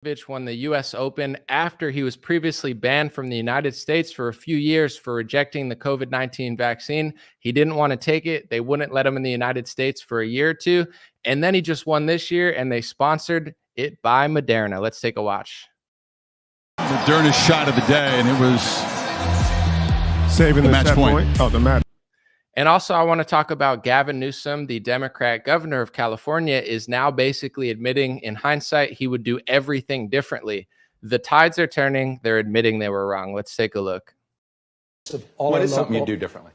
Djokovic won the U.S. Open after he was previously banned from the United States for a few years for rejecting the COVID-19 vaccine. He didn't want to take it. They wouldn't let him in the United States for a year or two. And then he just won this year, and they sponsored it by Moderna. Let's take a watch. Moderna's shot of the day, and it was saving the match point. Oh, the match. And also, I want to talk about Gavin Newsom, the Democrat governor of California, is now basically admitting in hindsight he would do everything differently. The tides are turning. They're admitting they were wrong. Let's take a look. What is something you'd do differently?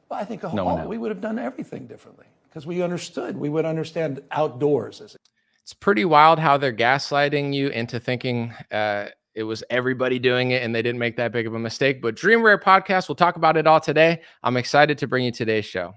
Well, I think we would have done everything differently because we understood. We would understand outdoors. It's pretty wild how they're gaslighting you into thinking it was everybody doing it and they didn't make that big of a mistake. But Dream Rare Podcast, we'll talk about it all today. I'm excited to bring you today's show.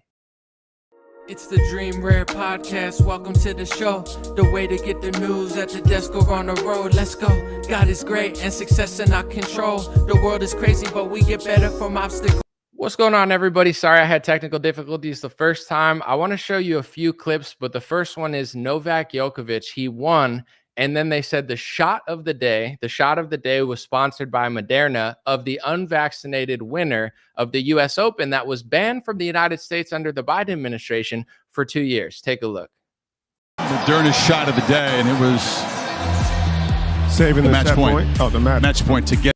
It's the Dream Rare Podcast. Welcome to the show. The way to get the news at the desk or on the road. Let's go. God is great and success in our control. The world is crazy, but we get better from obstacles. What's going on, everybody? Sorry I had technical difficulties the first time. I want to show you a few clips, but the first one is Novak Djokovic. He won. And then they said the shot of the day was sponsored by Moderna of the unvaccinated winner of the U.S. Open that was banned from the United States under the Biden administration for 2 years. Take a look. Moderna's shot of the day, and it was saving the match point. Oh, the match point to get.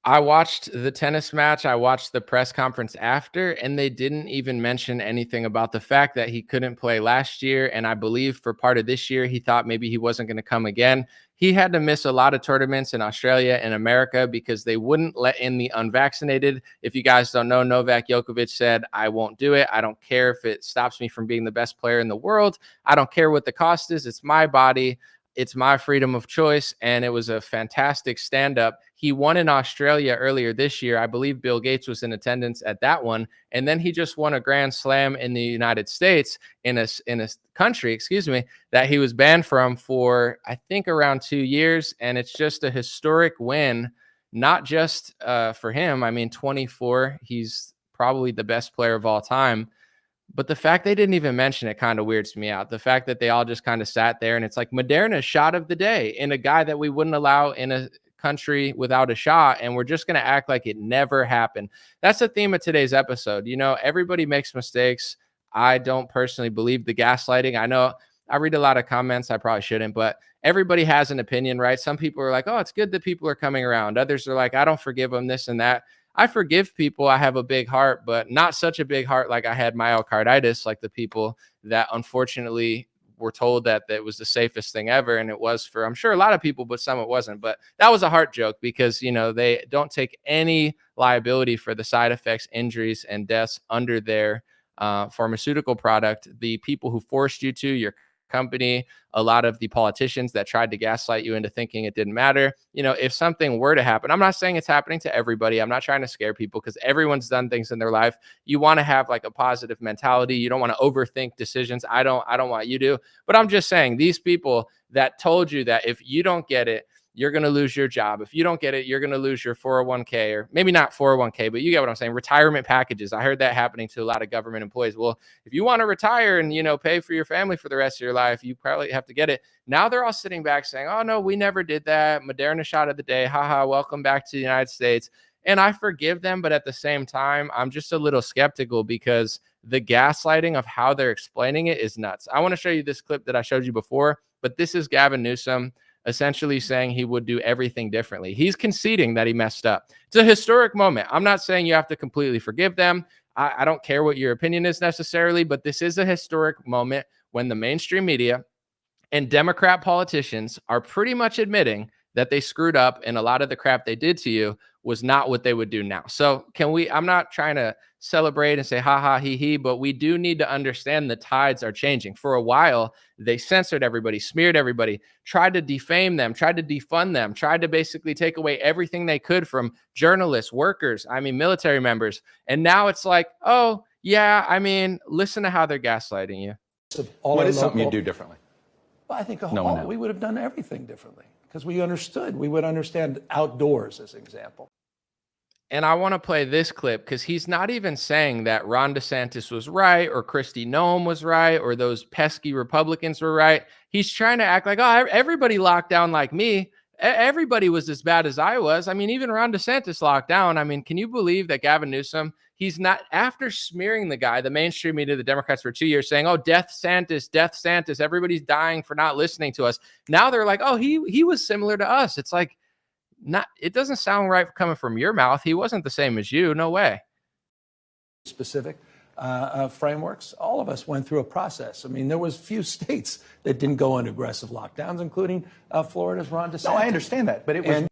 I watched the tennis match. I watched the press conference after, and they didn't even mention anything about the fact that he couldn't play last year. And I believe for part of this year, he thought maybe he wasn't going to come again. He had to miss a lot of tournaments in Australia and America because they wouldn't let in the unvaccinated. If you guys don't know, Novak Djokovic said, I won't do it. I don't care if it stops me from being the best player in the world. I don't care what the cost is. It's my body. It's my freedom of choice. And it was a fantastic stand-up. He won in Australia earlier this year. I believe Bill Gates was in attendance at that one. And then he just won a Grand Slam in the United States in a country, that he was banned from for, I think, around 2 years. And it's just a historic win, not just for him. I mean, 24, he's probably the best player of all time. But the fact they didn't even mention it kind of weirds me out. The fact that they all just kind of sat there and it's like Moderna's shot of the day in a guy that we wouldn't allow in a country without a shot. And we're just going to act like it never happened. That's the theme of today's episode. You know, everybody makes mistakes. I don't personally believe the gaslighting. I know I read a lot of comments. I probably shouldn't, but everybody has an opinion, right? Some people are like, oh, it's good that people are coming around. Others are like, I don't forgive them, this and that. I forgive people. I have a big heart, but not such a big heart like I had myocarditis, like the people that unfortunately were told that it was the safest thing ever. And it was for, I'm sure, a lot of people, but some it wasn't. But that was a heart joke because, you know, they don't take any liability for the side effects, injuries, and deaths under their pharmaceutical product. The people who forced you to, your company, a lot of the politicians that tried to gaslight you into thinking it didn't matter. You know, if something were to happen, I'm not saying it's happening to everybody. I'm not trying to scare people because everyone's done things in their life. You want to have like a positive mentality. You don't want to overthink decisions. I don't want you to, but I'm just saying these people that told you that if you don't get it, you're going to lose your job. If you don't get it, you're going to lose your 401k, or maybe not 401k, but you get what I'm saying. Retirement packages. I heard that happening to a lot of government employees. Well, if you want to retire and, you know, pay for your family for the rest of your life, you probably have to get it. Now they're all sitting back saying, oh no, we never did that. Moderna shot of the day. Haha. Welcome back to the United States. And I forgive them. But at the same time, I'm just a little skeptical because the gaslighting of how they're explaining it is nuts. I want to show you this clip that I showed you before, but this is Gavin Newsom essentially saying he would do everything differently. He's conceding that he messed up. It's a historic moment. I'm not saying you have to completely forgive them. I don't care what your opinion is necessarily, but this is a historic moment when the mainstream media and Democrat politicians are pretty much admitting that they screwed up and a lot of the crap they did to you was not what they would do now. So I'm not trying to celebrate and say, ha ha, he, but we do need to understand the tides are changing. For a while, they censored everybody, smeared everybody, tried to defame them, tried to defund them, tried to basically take away everything they could from journalists, workers, military members. And now it's like, oh yeah, listen to how they're gaslighting you. What is something you'd do differently? Well, I think we would have done everything differently because we understood. We would understand outdoors as an example. And I want to play this clip because he's not even saying that Ron DeSantis was right or Kristi Noem was right or those pesky Republicans were right. He's trying to act like, oh, everybody locked down like me. Everybody was as bad as I was. I mean, even Ron DeSantis locked down. I mean, can you believe that Gavin Newsom, he's not, after smearing the guy, the mainstream media, the Democrats for 2 years saying, oh, death Santis, everybody's dying for not listening to us. Now they're like, oh, he was similar to us. It's like, it doesn't sound right coming from your mouth. He wasn't the same as you. No way. Specific frameworks. All of us went through a process. I mean, there was few states that didn't go into aggressive lockdowns, including Florida's Ron DeSantis. No, I understand that, but it was.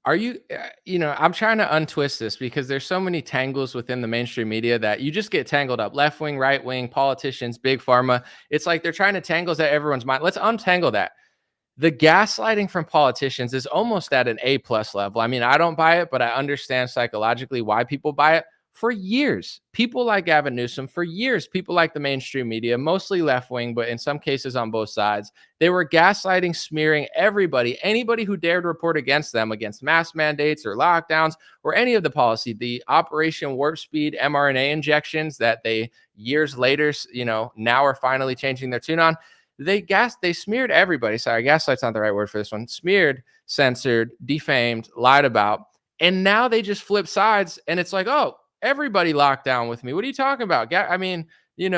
Are you, I'm trying to untwist this because there's so many tangles within the mainstream media that you just get tangled up. Left wing, right wing, politicians, big pharma. It's like they're trying to tangle at everyone's mind. Let's untangle that. The gaslighting from politicians is almost at an A+ level. I mean, I don't buy it, but I understand psychologically why people buy it. For years, people like Gavin Newsom, for years, people like the mainstream media, mostly left wing, but in some cases on both sides, they were gaslighting, smearing anybody who dared report against them, against mask mandates or lockdowns or any of the policy, the Operation Warp Speed mRNA injections that they years later, now are finally changing their tune on. They smeared everybody. Sorry, gaslight's not the right word for this one. Smeared, censored, defamed, lied about. And now they just flip sides and it's like, oh, everybody locked down with me. What are you talking about? I mean, even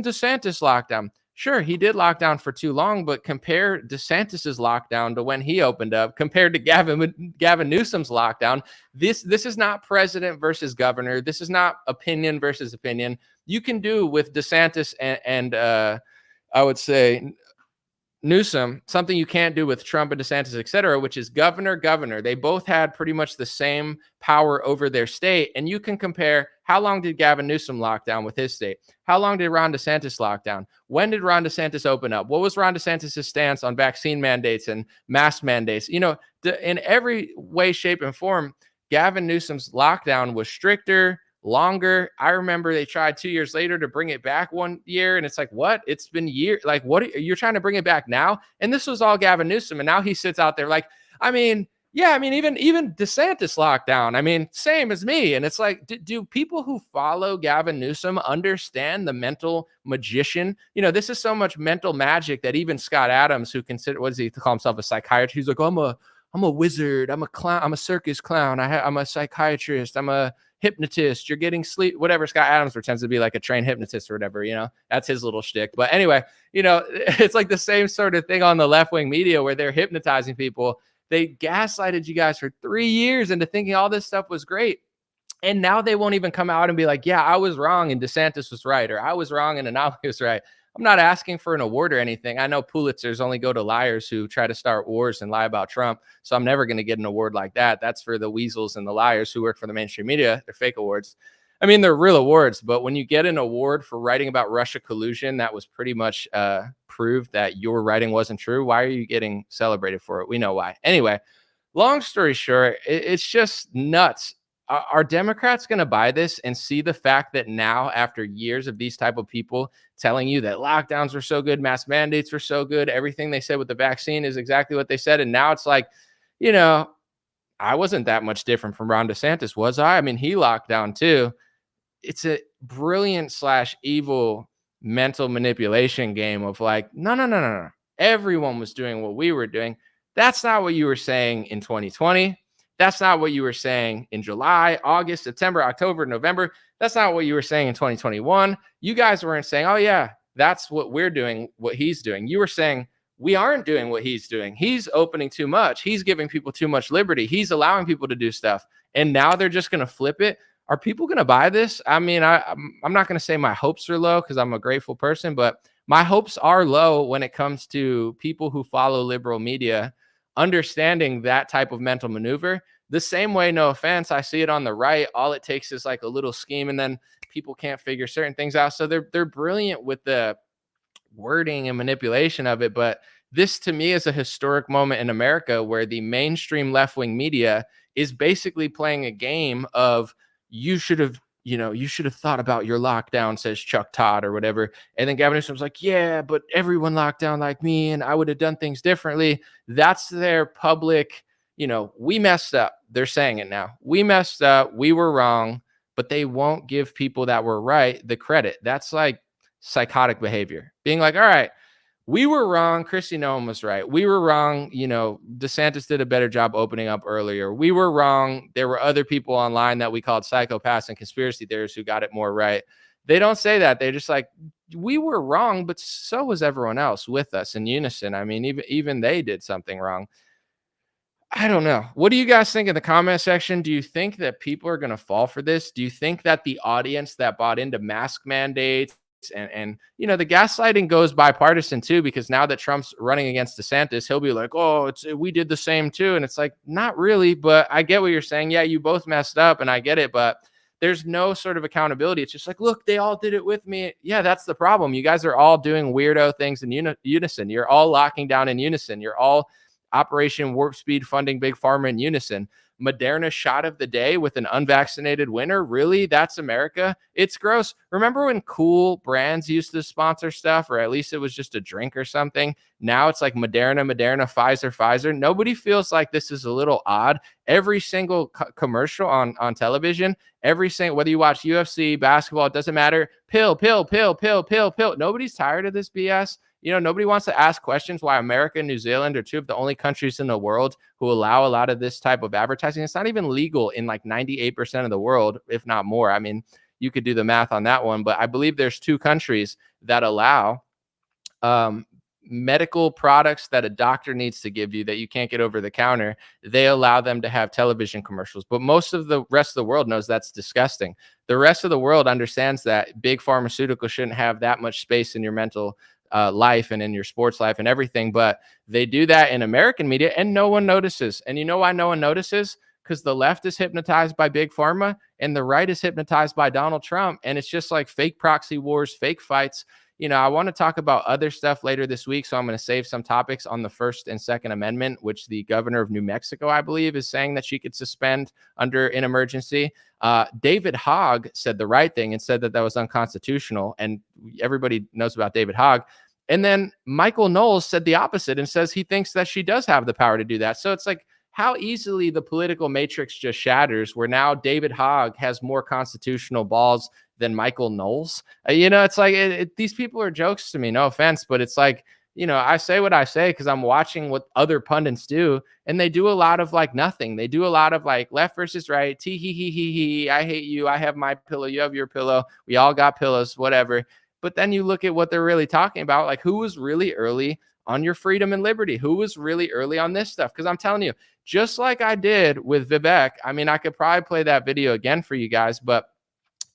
DeSantis locked down. Sure, he did lock down for too long, but compare DeSantis's lockdown to when he opened up compared to Gavin Newsom's lockdown. This is not president versus governor. This is not opinion versus opinion. You can do with DeSantis and I would say Newsom, something you can't do with Trump and DeSantis, et cetera, which is governor. They both had pretty much the same power over their state. And you can compare, how long did Gavin Newsom lock down with his state? How long did Ron DeSantis lock down? When did Ron DeSantis open up? What was Ron DeSantis' stance on vaccine mandates and mask mandates? In every way, shape, and form, Gavin Newsom's lockdown was stricter, longer. I remember they tried 2 years later to bring it back 1 year. And it's like, what? It's been years. Like, what? You're trying to bring it back now? And this was all Gavin Newsom. And now he sits out there like, even DeSantis locked down. I mean, same as me. And it's like, do people who follow Gavin Newsom understand the mental magician? This is so much mental magic that even Scott Adams, who what does he call himself, a psychiatrist? He's like, I'm a wizard. I'm a clown. I'm a circus clown. I'm a psychiatrist. I'm a hypnotist. You're getting sleep, whatever. Scott Adams pretends to be like a trained hypnotist or whatever, that's his little shtick. But anyway, it's like the same sort of thing on the left-wing media where they're hypnotizing people. They gaslighted you guys for 3 years into thinking all this stuff was great. And now they won't even come out and be like, yeah, I was wrong and DeSantis was right, or I was wrong and Anomaly was right. I'm not asking for an award or anything. I know Pulitzers only go to liars who try to start wars and lie about Trump. So I'm never going to get an award like that. That's for the weasels and the liars who work for the mainstream media. They're fake awards. I mean, they're real awards, but when you get an award for writing about Russia collusion, that was pretty much proved that your writing wasn't true. Why are you getting celebrated for it? We know why. Anyway, long story short, it's just nuts. Are Democrats going to buy this and see the fact that now, after years of these type of people telling you that lockdowns were so good, mask mandates were so good, everything they said with the vaccine is exactly what they said, and now it's like, I wasn't that much different from Ron DeSantis, was I? I mean, he locked down too. It's a brilliant / evil mental manipulation game of like, no. Everyone was doing what we were doing. That's not what you were saying in 2020. That's not what you were saying in July, August, September, October, November. That's not what you were saying in 2021. You guys weren't saying, oh, yeah, that's what we're doing, what he's doing. You were saying, we aren't doing what he's doing. He's opening too much. He's giving people too much liberty. He's allowing people to do stuff. And now they're just going to flip it. Are people going to buy this? I mean, I'm not going to say my hopes are low because I'm a grateful person, but my hopes are low when it comes to people who follow liberal media understanding that type of mental maneuver. The same way, no offense, I see it on the right. All it takes is like a little scheme and then people can't figure certain things out. So they're brilliant with the wording and manipulation of it. But this to me is a historic moment in America where the mainstream left-wing media is basically playing a game of you should have thought about your lockdown, says Chuck Todd or whatever. And then Gavin Newsom's like, yeah, but everyone locked down like me and I would have done things differently. That's their public, we messed up. they're saying it now. We messed up. We were wrong, but they won't give people that were right the credit. That's like psychotic behavior. Being like, all right, we were wrong. Kristi Noem was right. We were wrong. DeSantis did a better job opening up earlier. We were wrong. There were other people online that we called psychopaths and conspiracy theorists who got it more right. They don't say that. They're just like, we were wrong, but so was everyone else with us in unison. I mean, even they did something wrong. I don't know. What do you guys think in the comment section? Do you think that people are going to fall for this? Do you think that the audience that bought into mask mandates and the gaslighting goes bipartisan too, because now that Trump's running against DeSantis, he'll be like, oh, we did the same too. And it's like, not really, but I get what you're saying. Yeah, you both messed up and I get it, but there's no sort of accountability. It's just like, look, they all did it with me. Yeah, that's the problem. You guys are all doing weirdo things in unison. You're all locking down in unison. You're all Operation Warp Speed funding Big Pharma in unison. Moderna shot of the day with an unvaccinated winner. Really? That's America? It's gross. Remember when cool brands used to sponsor stuff, or at least it was just a drink or something? Now it's like Moderna, Pfizer. Nobody feels like this is a little odd. Every single commercial on television, every single, whether you watch UFC, basketball, it doesn't matter. Pill. Nobody's tired of this BS. Nobody wants to ask questions why America and New Zealand are two of the only countries in the world who allow a lot of this type of advertising. It's not even legal in like 98% of the world, if not more. I mean, you could do the math on that one, but I believe there's 2 countries that allow medical products that a doctor needs to give you that you can't get over the counter. They allow them to have television commercials, but most of the rest of the world knows that's disgusting. The rest of the world understands that big pharmaceutical shouldn't have that much space in your mental life and in your sports life and everything, but they do that in American media and no one notices. And you know why no one notices? Because the left is hypnotized by big pharma and the right is hypnotized by Donald Trump. And it's just like fake proxy wars, fake fights. I want to talk about other stuff later this week, so I'm going to save some topics on the First and Second Amendment, which the governor of New Mexico, I believe, is saying that she could suspend under an emergency. David Hogg said the right thing and said that was unconstitutional, and everybody knows about David Hogg. And then Michael Knowles said the opposite and says he thinks that she does have the power to do that. So it's like how easily the political matrix just shatters, where now David Hogg has more constitutional balls than Michael Knowles. It's like these people are jokes to me. No offense, but it's like, I say what I say because I'm watching what other pundits do, and they do a lot of like nothing. They do a lot of like left versus right. He. I hate you. I have my pillow. You have your pillow. We all got pillows. Whatever. But then you look at what they're really talking about. Like, who was really early on your freedom and liberty? Who was really early on this stuff? Because I'm telling you, just like I did with Vivek. I mean, I could probably play that video again for you guys, but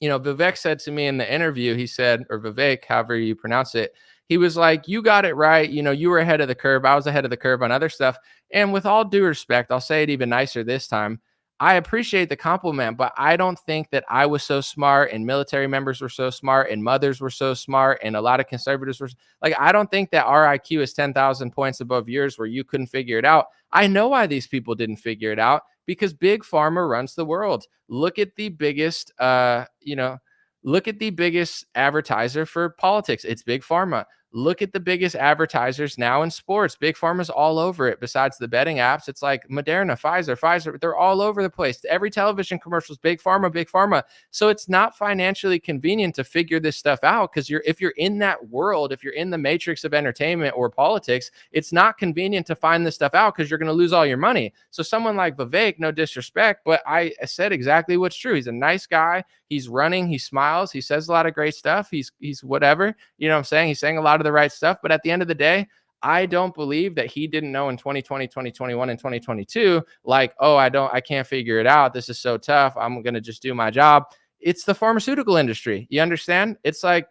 Vivek said to me in the interview, he said, or Vivek, however you pronounce it, he was like, you got it right. You were ahead of the curve. I was ahead of the curve on other stuff. And with all due respect, I'll say it even nicer this time. I appreciate the compliment, but I don't think that I was so smart and military members were so smart and mothers were so smart and a lot of conservatives were like, I don't think that our IQ is 10,000 points above yours where you couldn't figure it out. I know why these people didn't figure it out, because big pharma runs the world. Look at the biggest, look at the biggest advertiser for politics. It's big pharma. Look at the biggest advertisers now in sports. Big pharma's all over it. Besides the betting apps, it's like Moderna, Pfizer. They're all over the place. Every television commercial is big pharma. So it's not financially convenient to figure this stuff out, because if you're in that world, if you're in the matrix of entertainment or politics, it's not convenient to find this stuff out because you're going to lose all your money. So someone like Vivek, no disrespect, but I said exactly what's true. He's a nice guy. He's running. He smiles. He says a lot of great stuff. He's whatever. You know what I'm saying? He's saying a lot of the right stuff. But at the end of the day, I don't believe that he didn't know in 2020, 2021, and 2022, like, oh, I can't figure it out. This is so tough. I'm going to just do my job. It's the pharmaceutical industry. You understand? It's like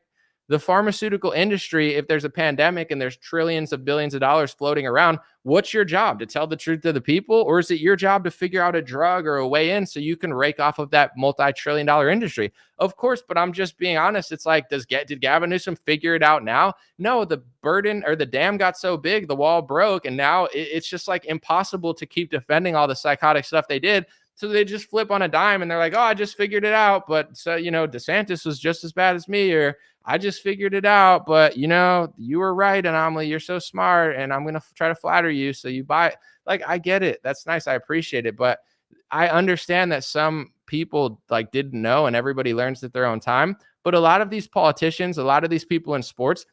the pharmaceutical industry. If there's a pandemic and there's trillions of billions of dollars floating around, what's your job? To tell the truth to the people? Or is it your job to figure out a drug or a way in so you can rake off of that multi-trillion-dollar industry? Of course, but I'm just being honest. It's like, did Gavin Newsom figure it out now? No, the burden or the dam got so big, the wall broke, and now it's just like impossible to keep defending all the psychotic stuff they did. So they just flip on a dime and they're like, oh, I just figured it out. But so, DeSantis was just as bad as me, or I just figured it out. But, you were right, Anomaly. You're so smart. And I'm going to try to flatter you. So you buy it. Like, I get it. That's nice. I appreciate it. But I understand that some people like didn't know and everybody learns at their own time. But a lot of these politicians, a lot of these people in sports,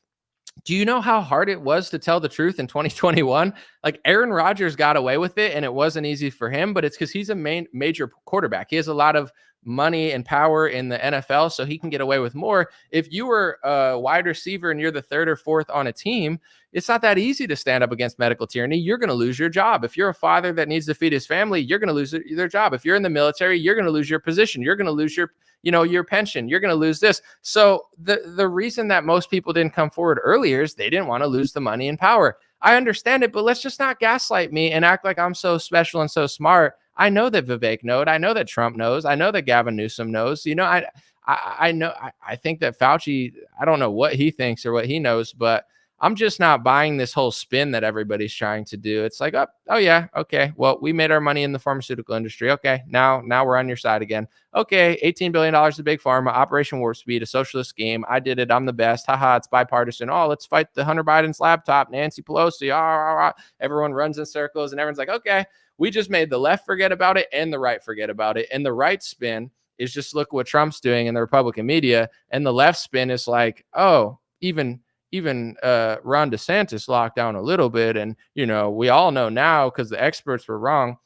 do you know how hard it was to tell the truth in 2021? Like Aaron Rodgers got away with it and it wasn't easy for him, but it's because he's a major quarterback. He has a lot of money and power in the NFL, so he can get away with more. If you were a wide receiver and you're the third or fourth on a team, it's not that easy to stand up against medical tyranny. You're going to lose your job. If you're a father that needs to feed his family, you're going to lose their job. If you're in the military, you're going to lose your position. You're going to lose your pension. You're going to lose this. So the reason that most people didn't come forward earlier is they didn't want to lose the money and power. I understand it, but let's just not gaslight me and act like I'm so special and so smart. I know that Vivek knows. I know that Trump knows. I know that Gavin Newsom knows. I know. I think that Fauci, I don't know what he thinks or what he knows, but I'm just not buying this whole spin that everybody's trying to do. It's like, oh yeah, okay. Well, we made our money in the pharmaceutical industry. Okay, now we're on your side again. Okay, $18 billion to Big Pharma, Operation Warp Speed, a socialist scheme. I did it. I'm the best. Haha, it's bipartisan. Oh, let's fight the Hunter Biden's laptop, Nancy Pelosi. Everyone runs in circles and everyone's like, okay, we just made the left forget about it and the right forget about it. And the right spin is just look what Trump's doing in the Republican media. And the left spin is like, oh, even Ron DeSantis locked down a little bit. And, we all know now because the experts were wrong.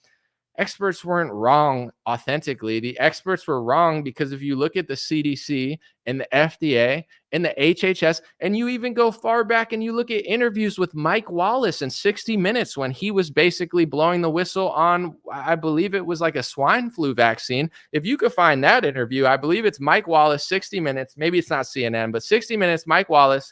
Experts weren't wrong authentically. The experts were wrong because if you look at the CDC and the FDA and the HHS, and you even go far back and you look at interviews with Mike Wallace in 60 Minutes when he was basically blowing the whistle on, I believe it was like a swine flu vaccine. If you could find that interview, I believe it's Mike Wallace, 60 Minutes. Maybe it's not CNN, but 60 Minutes, Mike Wallace,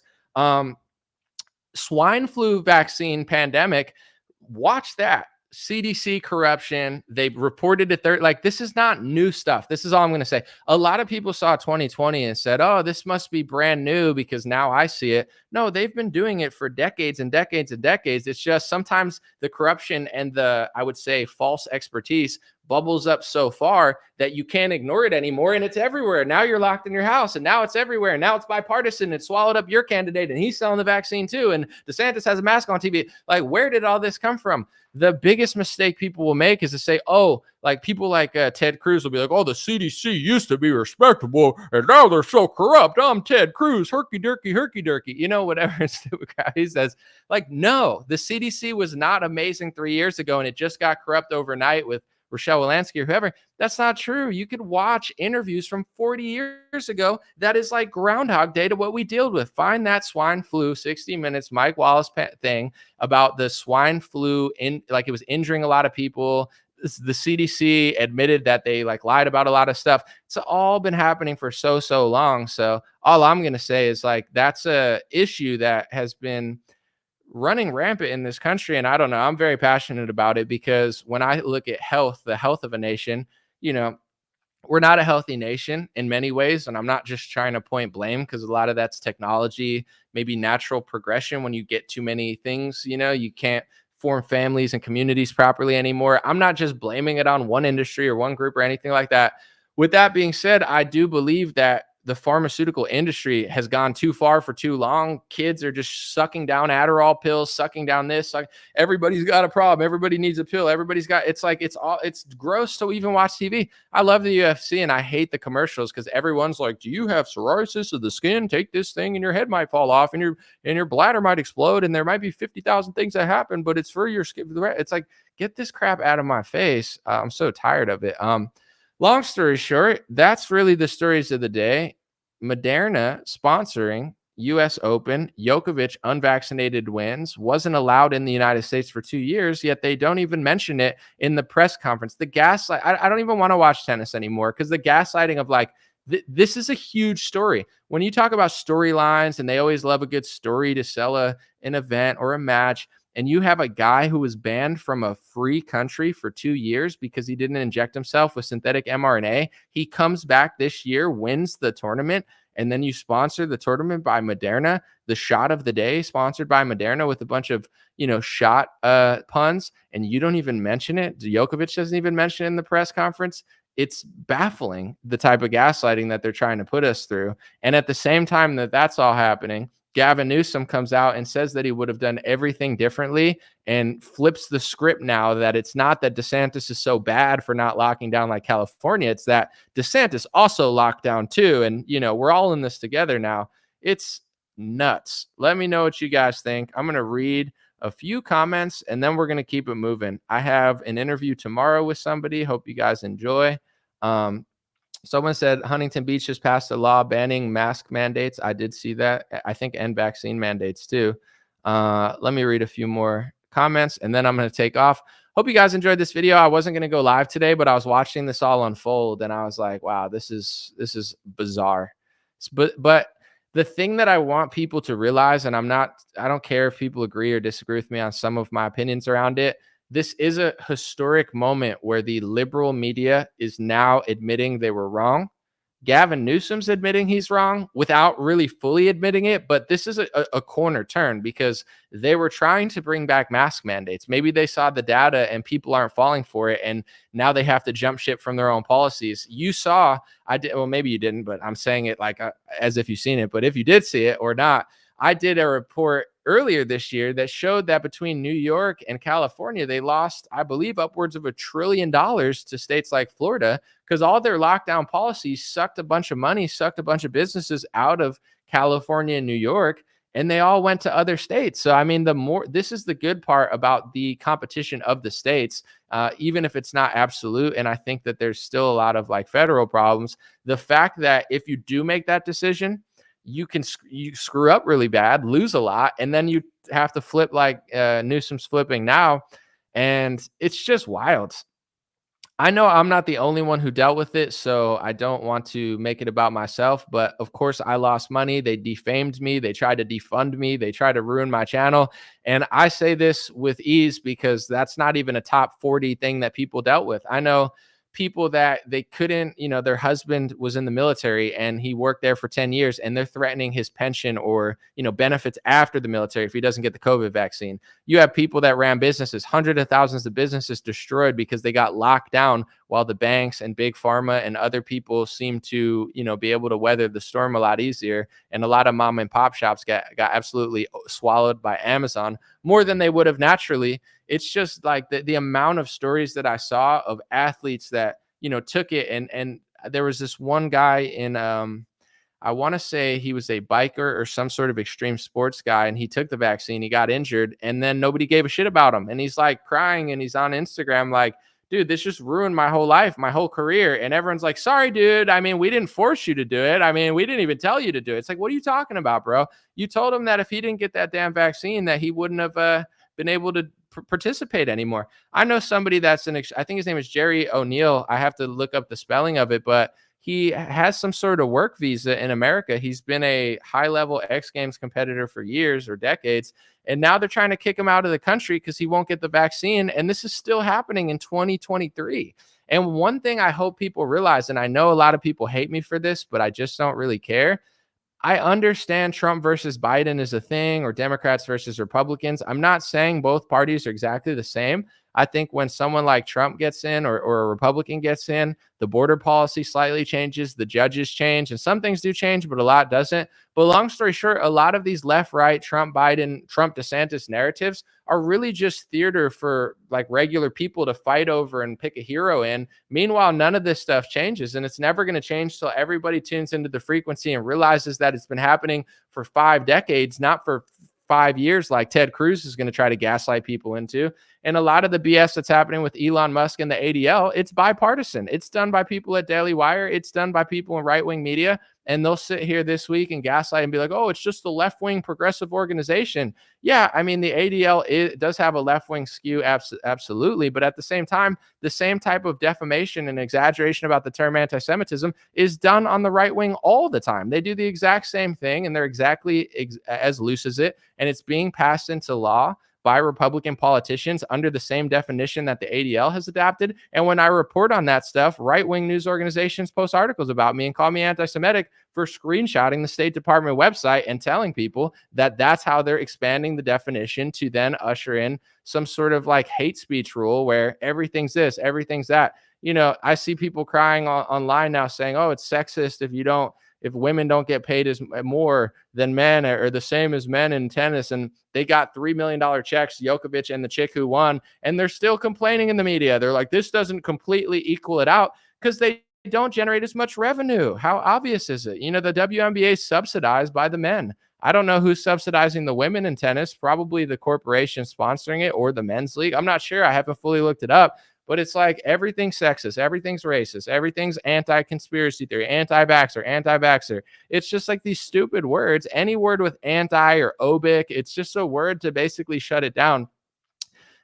swine flu vaccine pandemic. Watch that. CDC corruption. They reported it there. Like, this is not new stuff. This is all I'm going to say. A lot of people saw 2020 and said, oh, this must be brand new because now I see it. No, they've been doing it for decades and decades and decades. It's just sometimes the corruption and the, I would say, false expertise bubbles up so far that you can't ignore it anymore. And it's everywhere. Now you're locked in your house and now it's everywhere. And now it's bipartisan. It swallowed up your candidate and he's selling the vaccine too. And DeSantis has a mask on TV. Like, where did all this come from? The biggest mistake people will make is to say, oh, like people like Ted Cruz will be like, oh, the CDC used to be respectable and now they're so corrupt. I'm Ted Cruz, herky jerky, whatever stupid guy he says. Like, no, the CDC was not amazing 3 years ago and it just got corrupt overnight with Rochelle Walensky or whoever. That's not true. You could watch interviews from 40 years ago. That is like Groundhog Day to what we dealt with. Find that swine flu 60 Minutes Mike Wallace thing about the swine flu like it was injuring a lot of people. The CDC admitted that they like lied about a lot of stuff. It's all been happening for so long. So all I'm going to say is like that's a issue that has been running rampant in this country. And I don't know, I'm very passionate about it because when I look at health, the health of a nation, we're not a healthy nation in many ways. And I'm not just trying to point blame because a lot of that's technology, maybe natural progression. When you get too many things, you can't form families and communities properly anymore. I'm not just blaming it on one industry or one group or anything like that. With that being said, I do believe that the pharmaceutical industry has gone too far for too long. Kids are just sucking down Adderall pills, sucking down this. Like, everybody's got a problem. Everybody needs a pill. It's gross to even watch TV. I love the UFC and I hate the commercials because everyone's like, do you have psoriasis of the skin? Take this thing and your head might fall off and your bladder might explode and there might be 50,000 things that happen, but it's for your skin. It's like, get this crap out of my face. I'm so tired of it. Long story short, that's really the stories of the day. Moderna sponsoring U.S. Open. Djokovic, unvaccinated, wins. Wasn't allowed in the United States for 2 years, yet they don't even mention it in the press conference. The gaslight. I don't even want to watch tennis anymore because the gaslighting of like, this is a huge story. When you talk about storylines, and they always love a good story to sell an event or a match, and you have a guy who was banned from a free country for 2 years because he didn't inject himself with synthetic mRNA. He comes back this year, wins the tournament, and then you sponsor the tournament by Moderna, the shot of the day sponsored by Moderna with a bunch of, shot puns, and you don't even mention it. Djokovic doesn't even mention it in the press conference. It's baffling the type of gaslighting that they're trying to put us through. And at the same time that that's all happening, Gavin Newsom comes out and says that he would have done everything differently and flips the script now that it's not that DeSantis is so bad for not locking down like California. It's that DeSantis also locked down too. And, we're all in this together now. It's nuts. Let me know what you guys think. I'm going to read a few comments and then we're going to keep it moving. I have an interview tomorrow with somebody. Hope you guys enjoy. Someone said Huntington Beach just passed a law banning mask mandates. I did see that. I think and vaccine mandates too. Let me read a few more comments and then I'm going to take off. Hope you guys enjoyed this video. I wasn't going to go live today, but I was watching this all unfold and I was like, wow, this is bizarre. But the thing that I want people to realize, and I don't care if people agree or disagree with me on some of my opinions around it. This is a historic moment where the liberal media is now admitting they were wrong. Gavin Newsom's admitting he's wrong without really fully admitting it. But this is a corner turn because they were trying to bring back mask mandates. Maybe they saw the data and people aren't falling for it. And now they have to jump ship from their own policies. You saw, well, maybe you didn't, but I'm saying it like as if you've seen it. But if you did see it or not, I did a report earlier this year that showed that between New York and California, they lost, I believe, upwards of $1 trillion to states like Florida because all their lockdown policies sucked a bunch of money, sucked a bunch of businesses out of California and New York, and they all went to other states. So, I mean, this is the good part about the competition of the states, even if it's not absolute. And I think that there's still a lot of like federal problems. The fact that if you do make that decision, you screw up really bad, lose a lot, and then you have to flip like Newsom's flipping now. And it's just wild. I know I'm not the only one who dealt with it, so I don't want to make it about myself. But of course, I lost money. They defamed me. They tried to defund me. They tried to ruin my channel. And I say this with ease because that's not even a top 40 thing that people dealt with. I know people that they couldn't, their husband was in the military and he worked there for 10 years and they're threatening his pension or, benefits after the military if he doesn't get the COVID vaccine. You have people that ran businesses, hundreds of thousands of businesses destroyed because they got locked down while the banks and big pharma and other people seem to, be able to weather the storm a lot easier. And a lot of mom and pop shops got absolutely swallowed by Amazon more than they would have naturally. It's just like the amount of stories that I saw of athletes that, took it. And there was this one guy in, I want to say he was a biker or some sort of extreme sports guy. And he took the vaccine, he got injured, and then nobody gave a shit about him. And he's like crying and he's on Instagram like, dude, this just ruined my whole life, my whole career. And everyone's like, sorry, dude. I mean, we didn't force you to do it. I mean, we didn't even tell you to do it. It's like, what are you talking about, bro? You told him that if he didn't get that damn vaccine, that he wouldn't have been able to participate anymore. I know somebody that's I think his name is Jerry O'Neill. I have to look up the spelling of it, but he has some sort of work visa in America. He's been a high-level X Games competitor for years or decades, and now they're trying to kick him out of the country because he won't get the vaccine, and this is still happening in 2023. And one thing I hope people realize, and I know a lot of people hate me for this, but I just don't really care. I understand Trump versus Biden is a thing, or Democrats versus Republicans. I'm not saying both parties are exactly the same. I think when someone like Trump gets in or a Republican gets in, the border policy slightly changes, the judges change, and some things do change, but a lot doesn't. But long story short, a lot of these left, right, Trump, Biden, Trump, DeSantis narratives are really just theater for like regular people to fight over and pick a hero in. Meanwhile, none of this stuff changes, and it's never going to change till everybody tunes into the frequency and realizes that it's been happening for 5 decades, not for 5 years like Ted Cruz is going to try to gaslight people into. And a lot of the BS that's happening with Elon Musk and the ADL, it's bipartisan. It's done by people at Daily Wire. It's done by people in right-wing media. And they'll sit here this week and gaslight and be like, oh, it's just the left-wing progressive organization. Yeah, I mean, the ADL does have a left-wing skew, absolutely. But at the same time, the same type of defamation and exaggeration about the term anti-Semitism is done on the right wing all the time. They do the exact same thing, and they're exactly as loose as it. And it's being passed into law by Republican politicians under the same definition that the ADL has adopted. And when I report on that stuff, right-wing news organizations post articles about me and call me anti-Semitic for screenshotting the State Department website and telling people that that's how they're expanding the definition to then usher in some sort of like hate speech rule where everything's this, everything's that. I see people crying online now saying, oh, it's sexist if you don't if women don't get paid as more than men or the same as men in tennis, and they got $3 million checks, Djokovic and the chick who won, and they're still complaining in the media. They're like, this doesn't completely equal it out because they don't generate as much revenue. How obvious is it? You know, the WNBA is subsidized by the men. I don't know who's subsidizing the women in tennis, probably the corporation sponsoring it or the men's league. I'm not sure. I haven't fully looked it up, but it's like everything's sexist, everything's racist, everything's anti-conspiracy theory, anti-vaxxer. It's just like these stupid words. Any word with anti or obic, it's just a word to basically shut it down.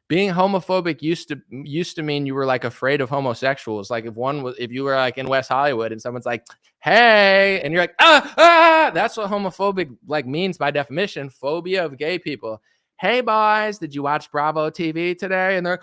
Being homophobic used to mean you were like afraid of homosexuals. Like if you were like in West Hollywood and someone's like, hey, and you're like, that's what homophobic like means by definition, phobia of gay people. Hey boys, did you watch Bravo TV today? And they're,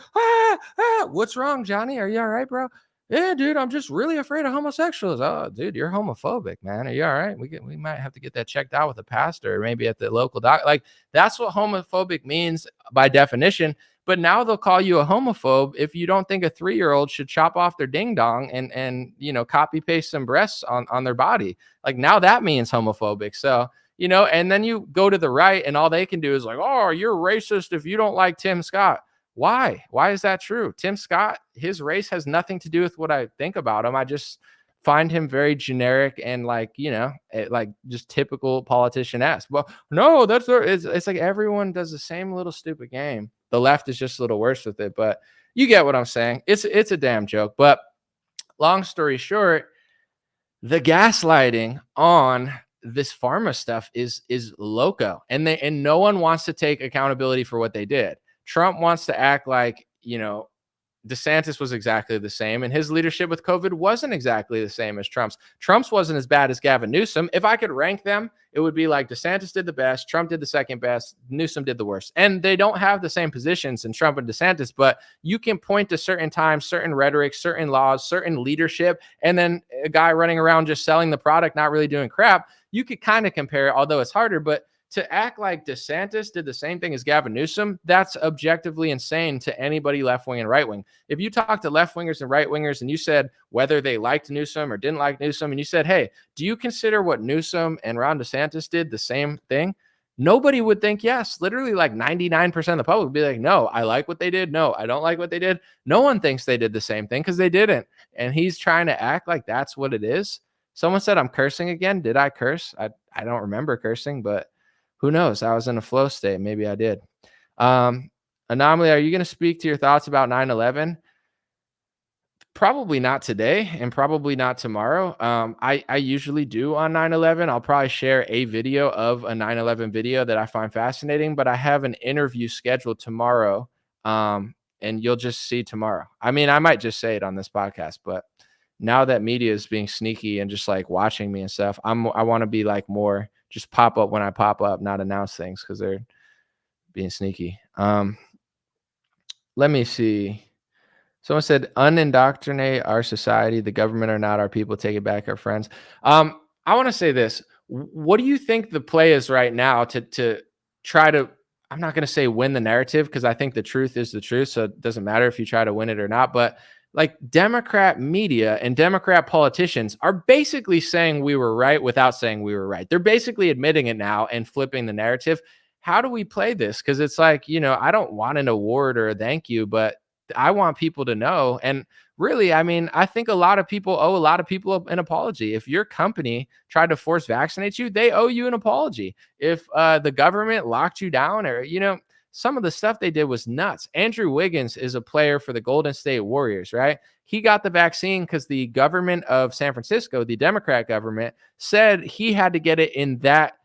what's wrong, Johnny? Are you all right, bro? Yeah, dude, I'm just really afraid of homosexuals. Oh, dude, you're homophobic, man. Are you all right? We might have to get that checked out with a pastor or maybe at the local doc. Like that's what homophobic means by definition. But now they'll call you a homophobe if you don't think a 3-year-old should chop off their ding dong and you know, copy paste some breasts on their body. Like now that means homophobic. So, you know, and then you go to the right and all they can do is like, oh, you're racist if you don't like Tim Scott. Why? Why is that true? Tim Scott, his race has nothing to do with what I think about him. I just find him very generic and like, you know, like just typical politician-esque. Well, no, it's like everyone does the same little stupid game. The left is just a little worse with it, but you get what I'm saying. It's a damn joke. But long story short, the gaslighting on this pharma stuff is loco, and no one wants to take accountability for what they did. Trump wants to act like, you know, DeSantis was exactly the same, and his leadership with COVID wasn't exactly the same as Trump's. Trump's wasn't as bad as Gavin Newsom. If I could rank them, it would be like DeSantis did the best, Trump did the second best, Newsom did the worst. And they don't have the same positions in Trump and DeSantis, but you can point to certain times, certain rhetoric, certain laws, certain leadership, and then a guy running around just selling the product, not really doing crap. You could kind of compare it, although it's harder, but to act like DeSantis did the same thing as Gavin Newsom, that's objectively insane to anybody left-wing and right-wing. If you talk to left-wingers and right-wingers and you said whether they liked Newsom or didn't like Newsom, and you said, hey, do you consider what Newsom and Ron DeSantis did the same thing? Nobody would think yes. Literally like 99% of the public would be like, no, I like what they did. No, I don't like what they did. No one thinks they did the same thing because they didn't. And he's trying to act like that's what it is. Someone said I'm cursing again. Did I curse? I don't remember cursing, but who knows? I was in a flow state. Maybe I did. Anomaly, are you going to speak to your thoughts about 9/11? Probably not today and probably not tomorrow. I usually do on 9/11. I'll probably share a video of a 9/11 video that I find fascinating, but I have an interview scheduled tomorrow, and you'll just see tomorrow. I mean, I might just say it on this podcast, but now that media is being sneaky and just like watching me and stuff, I want to be like more just pop up when I pop up, not announce things because they're being sneaky. Let me see. Someone said, unindoctrinate our society. The government are not our people. Take it back, our friends. I want to say this. What do you think the play is right now to try to, I'm not going to say win the narrative because I think the truth is the truth. So it doesn't matter if you try to win it or not. But like Democrat media and Democrat politicians are basically saying we were right without saying we were right. They're basically admitting it now and flipping the narrative. How do we play this? Because it's like, you know, I don't want an award or a thank you, but I want people to know. And really, I mean, I think a lot of people owe a lot of people an apology. If your company tried to force vaccinate you, they owe you an apology. If the government locked you down or, you know, some of the stuff they did was nuts. Andrew Wiggins is a player for the Golden State Warriors, right? He got the vaccine because the government of San Francisco, the Democrat government, said he had to get it in that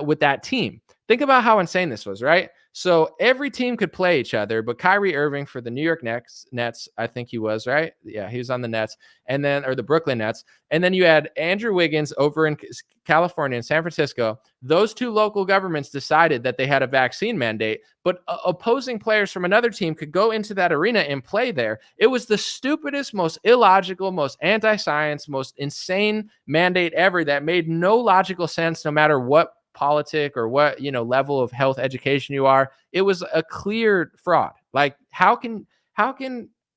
with that team. Think about how insane this was, right? So every team could play each other, but Kyrie Irving for the New York Nets, I think he was, right? Yeah, he was on the Nets, and then, or the Brooklyn Nets. And then you had Andrew Wiggins over in California and San Francisco. Those two local governments decided that they had a vaccine mandate, but opposing players from another team could go into that arena and play there. It was the stupidest, most illogical, most anti-science, most insane mandate ever that made no logical sense, no matter what politic or what, you know, level of health education you are. It was a clear fraud. Like how can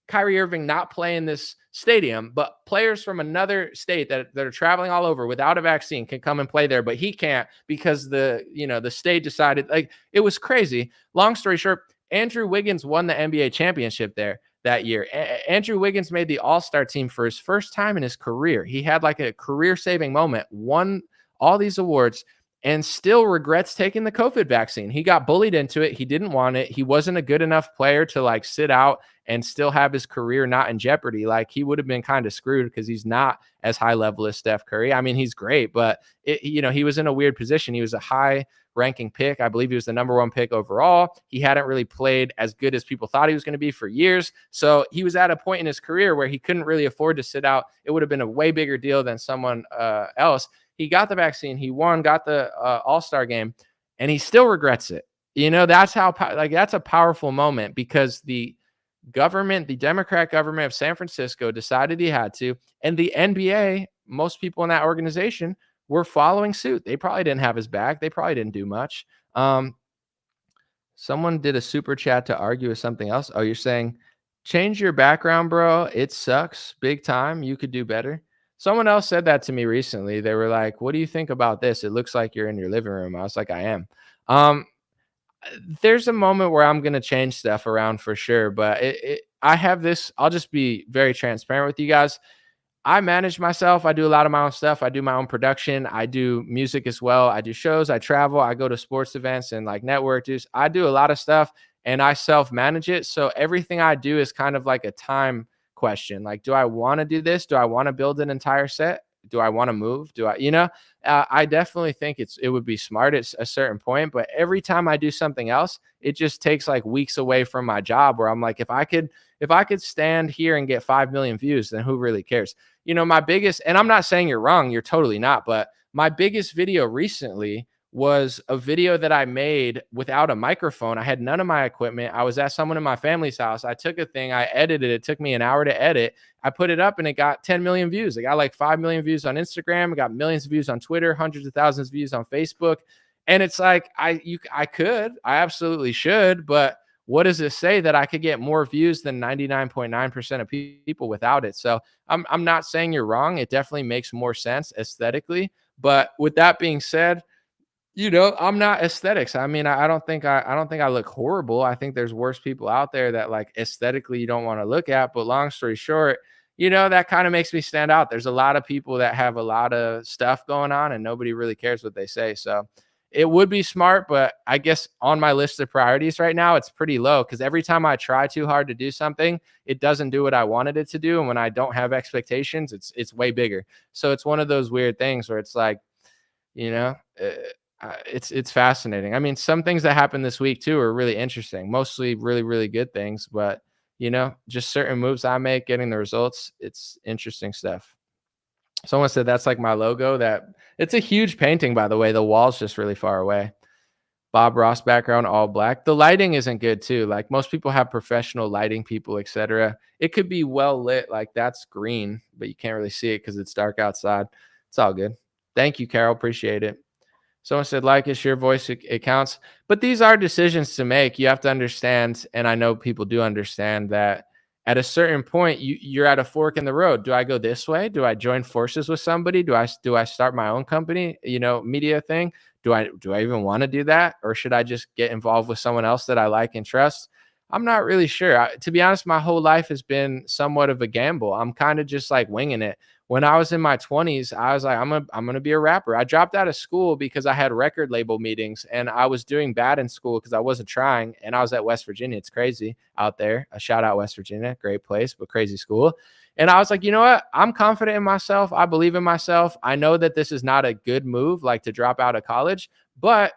Kyrie Irving not play in this stadium, but players from another state that are traveling all over without a vaccine can come and play there, but he can't because the state decided. Like, it was crazy. Long story short, Andrew Wiggins won the NBA championship there that year. Andrew Wiggins made the All-Star team for his first time in his career. He had like a career-saving moment, won all these awards, and still regrets taking the COVID vaccine. He got bullied into it. He didn't want it. He wasn't a good enough player to like sit out and still have his career not in jeopardy. Like, he would have been kind of screwed because he's not as high level as Steph Curry. I mean, he's great, but he was in a weird position. He was a high ranking pick. I believe he was the number 1 pick overall. He hadn't really played as good as people thought he was going to be for years. So he was at a point in his career where he couldn't really afford to sit out. It would have been a way bigger deal than someone else. He got the vaccine. He won, got the All-Star game, and he still regrets it. That's how, that's a powerful moment, because the Democrat government of San Francisco decided he had to, and the NBA, most people in that organization were following suit. They probably didn't have his back. They probably didn't do much. Someone did a super chat to argue with something else. Oh, you're saying, change your background, bro. It sucks big time. You could do better. Someone else said that to me recently. They were like, what do you think about this? It looks like you're in your living room. I was like, I am. There's a moment where I'm going to change stuff around for sure. But I have this, I'll just be very transparent with you guys. I manage myself. I do a lot of my own stuff. I do my own production. I do music as well. I do shows. I travel. I go to sports events and like network dues. I do a lot of stuff, and I self-manage it. So everything I do is kind of like a time question. Like, do I want to do this? Do I want to build an entire set? Do I want to move? I definitely think it would be smart at a certain point, but every time I do something else, it just takes like weeks away from my job, where I'm like, if I could stand here and get 5 million views, then who really cares? My biggest, and I'm not saying you're wrong, you're totally not, but my biggest video recently was a video that I made without a microphone. I had none of my equipment. I was at someone in my family's house. I took a thing, I edited it. It took me an hour to edit. I put it up and it got 10 million views. It got like 5 million views on Instagram. It got millions of views on Twitter, hundreds of thousands of views on Facebook. And it's like, I absolutely should, but what does it say that I could get more views than 99.9% of people without it? So I'm not saying you're wrong. It definitely makes more sense aesthetically. But with that being said, I'm not aesthetics. I mean, I don't think I look horrible. I think there's worse people out there that like aesthetically you don't want to look at. But long story short, that kind of makes me stand out. There's a lot of people that have a lot of stuff going on and nobody really cares what they say. So it would be smart, but I guess on my list of priorities right now, it's pretty low, because every time I try too hard to do something, it doesn't do what I wanted it to do. And when I don't have expectations, it's way bigger. So it's one of those weird things where it's like, it's fascinating. I mean, some things that happened this week too are really interesting, mostly really, really good things, but just certain moves I make, getting the results, it's interesting stuff. Someone said that's like my logo. That it's a huge painting, by the way. The wall's just really far away. Bob Ross background, all black. The lighting isn't good too. Like, most people have professional lighting people, etc. It could be well lit. Like, that's green, but you can't really see it because it's dark outside. It's all good. Thank you, Carol. Appreciate it. Someone said, like, it's your voice, it counts. But these are decisions to make. You have to understand, and I know people do understand, that at a certain point, you're at a fork in the road. Do I go this way? Do I join forces with somebody? Do I start my own company, media thing? Do I even want to do that? Or should I just get involved with someone else that I like and trust? I'm not really sure. To be honest, my whole life has been somewhat of a gamble. I'm kind of just like winging it. When I was in my 20s, I was like, I'm gonna be a rapper. I dropped out of school because I had record label meetings, and I was doing bad in school because I wasn't trying. And I was at West Virginia. It's crazy out there. A shout out West Virginia, great place, but crazy school. And I was like, you know what? I'm confident in myself. I believe in myself. I know that this is not a good move, like to drop out of college, but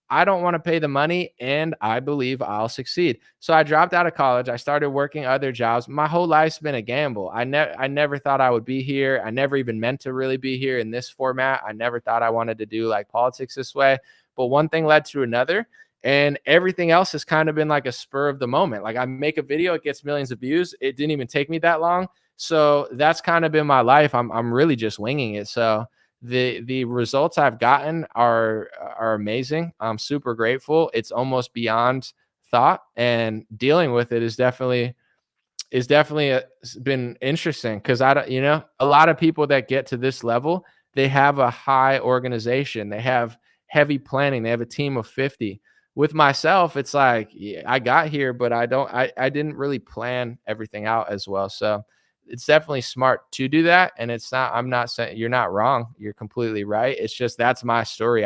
I don't want to pay the money, and I believe I'll succeed. So I dropped out of college. I started working other jobs. My whole life's been a gamble. I never thought I would be here. I never even meant to really be here in this format. I never thought I wanted to do like politics this way, but one thing led to another, and everything else has kind of been like a spur of the moment. Like, I make a video, it gets millions of views. It didn't even take me that long. So that's kind of been my life. I'm really just winging it. So the results I've gotten are amazing. I'm super grateful. It's almost beyond thought, and dealing with it is definitely, is definitely been interesting because I don't, a lot of people that get to this level, they have a high organization, they have heavy planning, they have a team of 50. With myself, it's like, yeah, I got here, but I didn't really plan everything out as well. So it's definitely smart to do that. And I'm not saying you're not wrong. You're completely right. It's just, that's my story.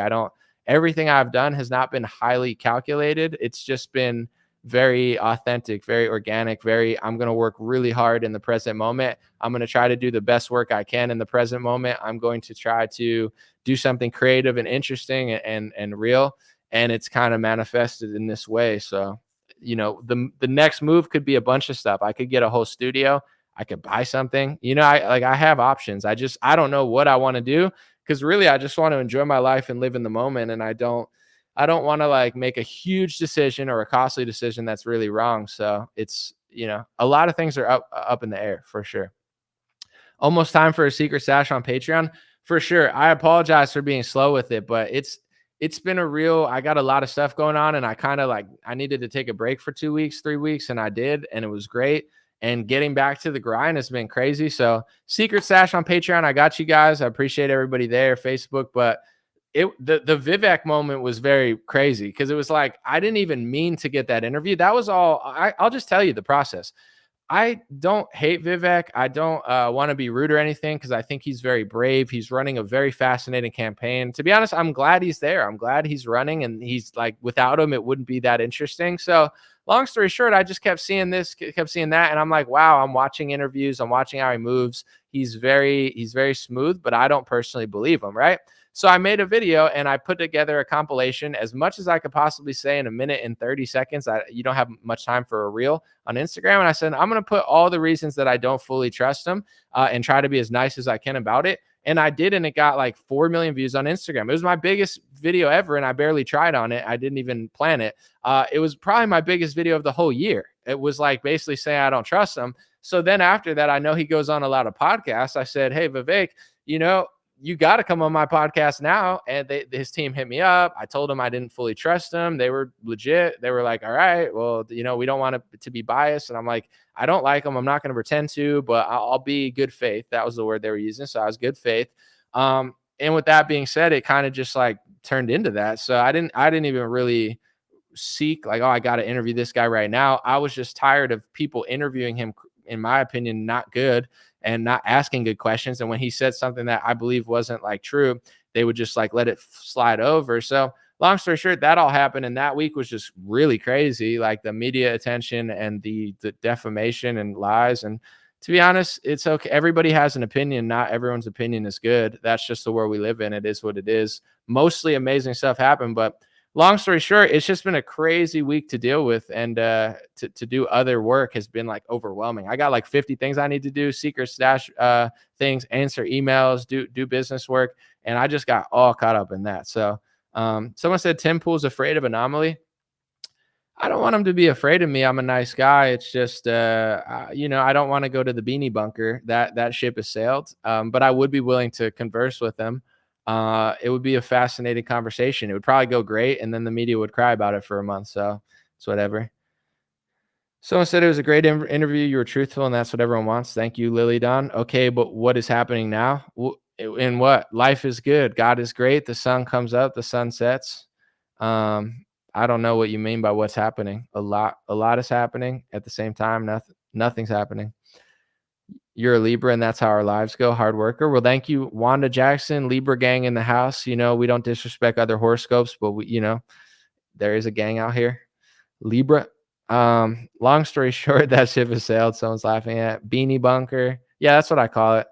Everything I've done has not been highly calculated. It's just been very authentic, very organic, I'm going to work really hard in the present moment. I'm going to try to do the best work I can in the present moment. I'm going to try to do something creative and interesting and real. And it's kind of manifested in this way. So, the next move could be a bunch of stuff. I could get a whole studio. I could buy something, I have options. I don't know what I want to do, because really I just want to enjoy my life and live in the moment. And I don't want to like make a huge decision or a costly decision that's really wrong. So it's, a lot of things are up in the air for sure. Almost time for a secret stash on Patreon for sure. I apologize for being slow with it, but it's been I got a lot of stuff going on, and I kind of I needed to take a break for 2 weeks, 3 weeks, and I did, and it was great. And getting back to the grind has been crazy. So secret stash on Patreon, I got you guys. I appreciate everybody there, Facebook, but the Vivek moment was very crazy because it was like, I didn't even mean to get that interview. That was all. I'll just tell you the process. I don't hate Vivek. I don't want to be rude or anything, because I think he's very brave. He's running a very fascinating campaign. To be honest, I'm glad he's there. I'm glad he's running, and he's like, without him, it wouldn't be that interesting. So long story short, I just kept seeing this, kept seeing that. And I'm like, wow, I'm watching interviews. I'm watching how he moves. He's very smooth, but I don't personally believe him. Right. So I made a video and I put together a compilation as much as I could possibly say in a minute and 30 seconds. You don't have much time for a reel on Instagram. And I said, I'm going to put all the reasons that I don't fully trust him and try to be as nice as I can about it. And I did, and it got like 4 million views on Instagram. It was my biggest video ever, and I barely tried on it. I didn't even plan it. It was probably my biggest video of the whole year. It was like basically saying I don't trust him. So then after that, I know he goes on a lot of podcasts. I said, hey, Vivek, you got to come on my podcast now. And his team hit me up. I told them I didn't fully trust them. They were legit. They were like, all right, well, we don't want to be biased. And I'm like, I don't like them. I'm not going to pretend to, but I'll be good faith. That was the word they were using. So I was good faith. And with that being said, it kind of just like turned into that. So I didn't even really seek like, oh, I got to interview this guy right now. I was just tired of people interviewing him, in my opinion, not good, and not asking good questions. And when he said something that I believe wasn't like true, they would just like let it slide over. So long story short, that all happened. And that week was just really crazy. Like the media attention and the defamation and lies. And to be honest, it's okay. Everybody has an opinion. Not everyone's opinion is good. That's just the world we live in. It is what it is. Mostly amazing stuff happened, but long story short, it's just been a crazy week to deal with, and to do other work has been like overwhelming. I got like 50 things I need to do, secret stash things, answer emails, do business work, and I just got all caught up in that. So someone said Tim Pool's afraid of Anomaly. I don't want him to be afraid of me. I'm a nice guy. It's just, I don't want to go to the beanie bunker. That ship has sailed, but I would be willing to converse with him. It would be a fascinating conversation. It would probably go great, and then the media would cry about it for a month. So it's whatever. Someone said it was a great interview. You were truthful, and that's what everyone wants. Thank you, Lily Don. Okay, but what is happening now? In what? Life is good. God is great. The sun comes up. The sun sets. I don't know what you mean by what's happening. A lot is happening at the same time. Nothing's happening. You're a Libra, and that's how our lives go. Hard worker. Well, thank you, Wanda Jackson, Libra gang in the house. We don't disrespect other horoscopes, but there is a gang out here. Libra. Long story short, that ship has sailed. Someone's laughing at beanie bunker. Yeah, that's what I call it.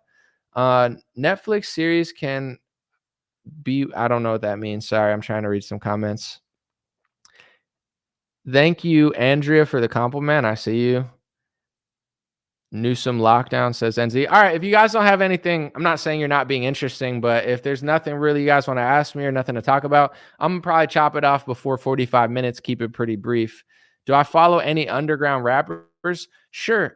Netflix series can be, I don't know what that means. Sorry, I'm trying to read some comments. Thank you, Andrea, for the compliment. I see you. Newsom lockdown, says NZ. All right, if you guys don't have anything, I'm not saying you're not being interesting, but if there's nothing really you guys want to ask me or nothing to talk about, I'm going to probably chop it off before 45 minutes, keep it pretty brief. Do I follow any underground rappers? Sure.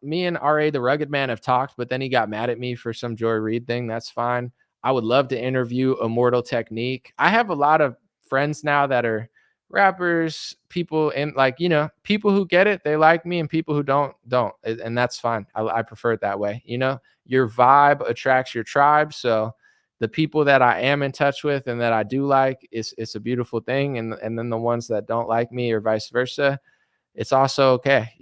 Me and RA the Rugged Man have talked, but then he got mad at me for some Joy Reid thing. That's fine. I would love to interview Immortal Technique. I have a lot of friends now that are rappers, people in like, people who get it, they like me, and people who don't. And that's fine. I prefer it that way. Your vibe attracts your tribe. So the people that I am in touch with and that I do like, it's a beautiful thing. And then the ones that don't like me or vice versa, it's also okay.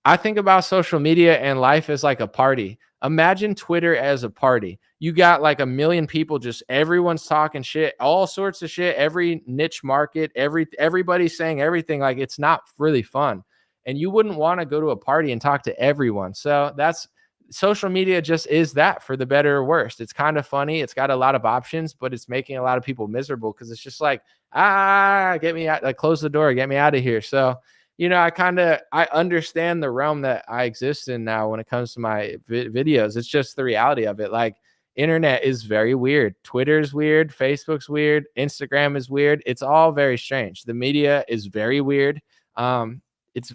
I think about social media and life as like a party. Imagine Twitter as a party. You got like a million people, just everyone's talking shit, all sorts of shit, every niche market, everybody's saying everything. Like, it's not really fun. And you wouldn't want to go to a party and talk to everyone. So that's social media, just is that, for the better or worse. It's kind of funny. It's got a lot of options, but it's making a lot of people miserable because it's just like, get me out, like, close the door, get me out of here. So I understand the realm that I exist in now when it comes to my videos. It's just the reality of it. Like, internet is very weird. Twitter's weird. Facebook's weird. Instagram is weird. It's all very strange. The media is very weird. It's,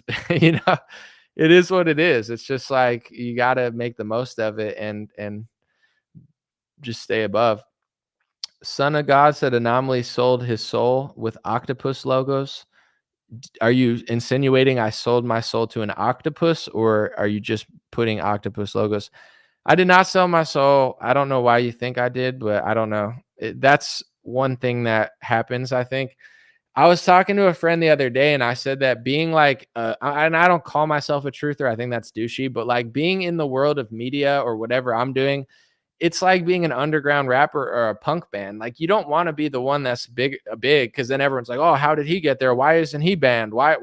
it is what it is. It's just like, you got to make the most of it and just stay above. Son of God said Anomaly sold his soul with octopus logos. Are you insinuating I sold my soul to an octopus, or are you just putting octopus logos? I did not sell my soul. I don't know why you think I did, but I don't know. That's one thing that happens, I think. I was talking to a friend the other day, and I said that being like, and I don't call myself a truther. I think that's douchey, but like, being in the world of media or whatever I'm doing, it's like being an underground rapper or a punk band. Like, you don't want to be the one that's big, because then everyone's like, oh, how did he get there? Why isn't he banned? Why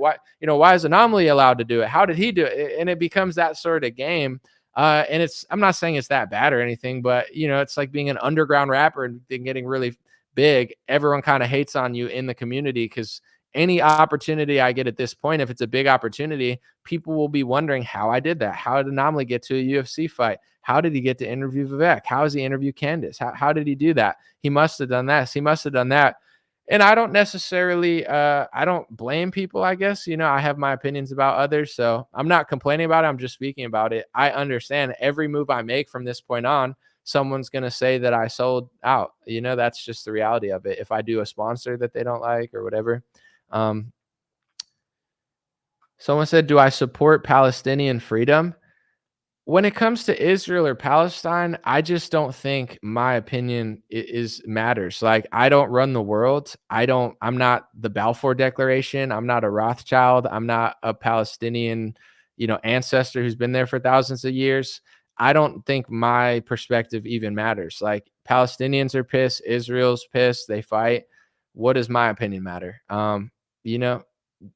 is Anomaly allowed to do it? How did he do it? And it becomes that sort of game. And I'm not saying it's that bad or anything, but it's like being an underground rapper and getting really big. Everyone kind of hates on you in the community, because any opportunity I get at this point, if it's a big opportunity, people will be wondering how I did that. How did Anomaly get to a UFC fight? How did he get to interview Vivek? How does he interview Candace? How did he do that? He must have done this. He must have done that. And I don't necessarily, I don't blame people, I guess. I have my opinions about others, so I'm not complaining about it. I'm just speaking about it. I understand every move I make from this point on, someone's going to say that I sold out. That's just the reality of it. If I do a sponsor that they don't like or whatever. Someone said, do I support Palestinian freedom? When it comes to Israel or Palestine, I just don't think my opinion matters. Like, I don't run the world. I'm not the Balfour Declaration. I'm not a Rothschild. I'm not a Palestinian, ancestor who's been there for thousands of years. I don't think my perspective even matters. Like, Palestinians are pissed. Israel's pissed. They fight. What does my opinion matter?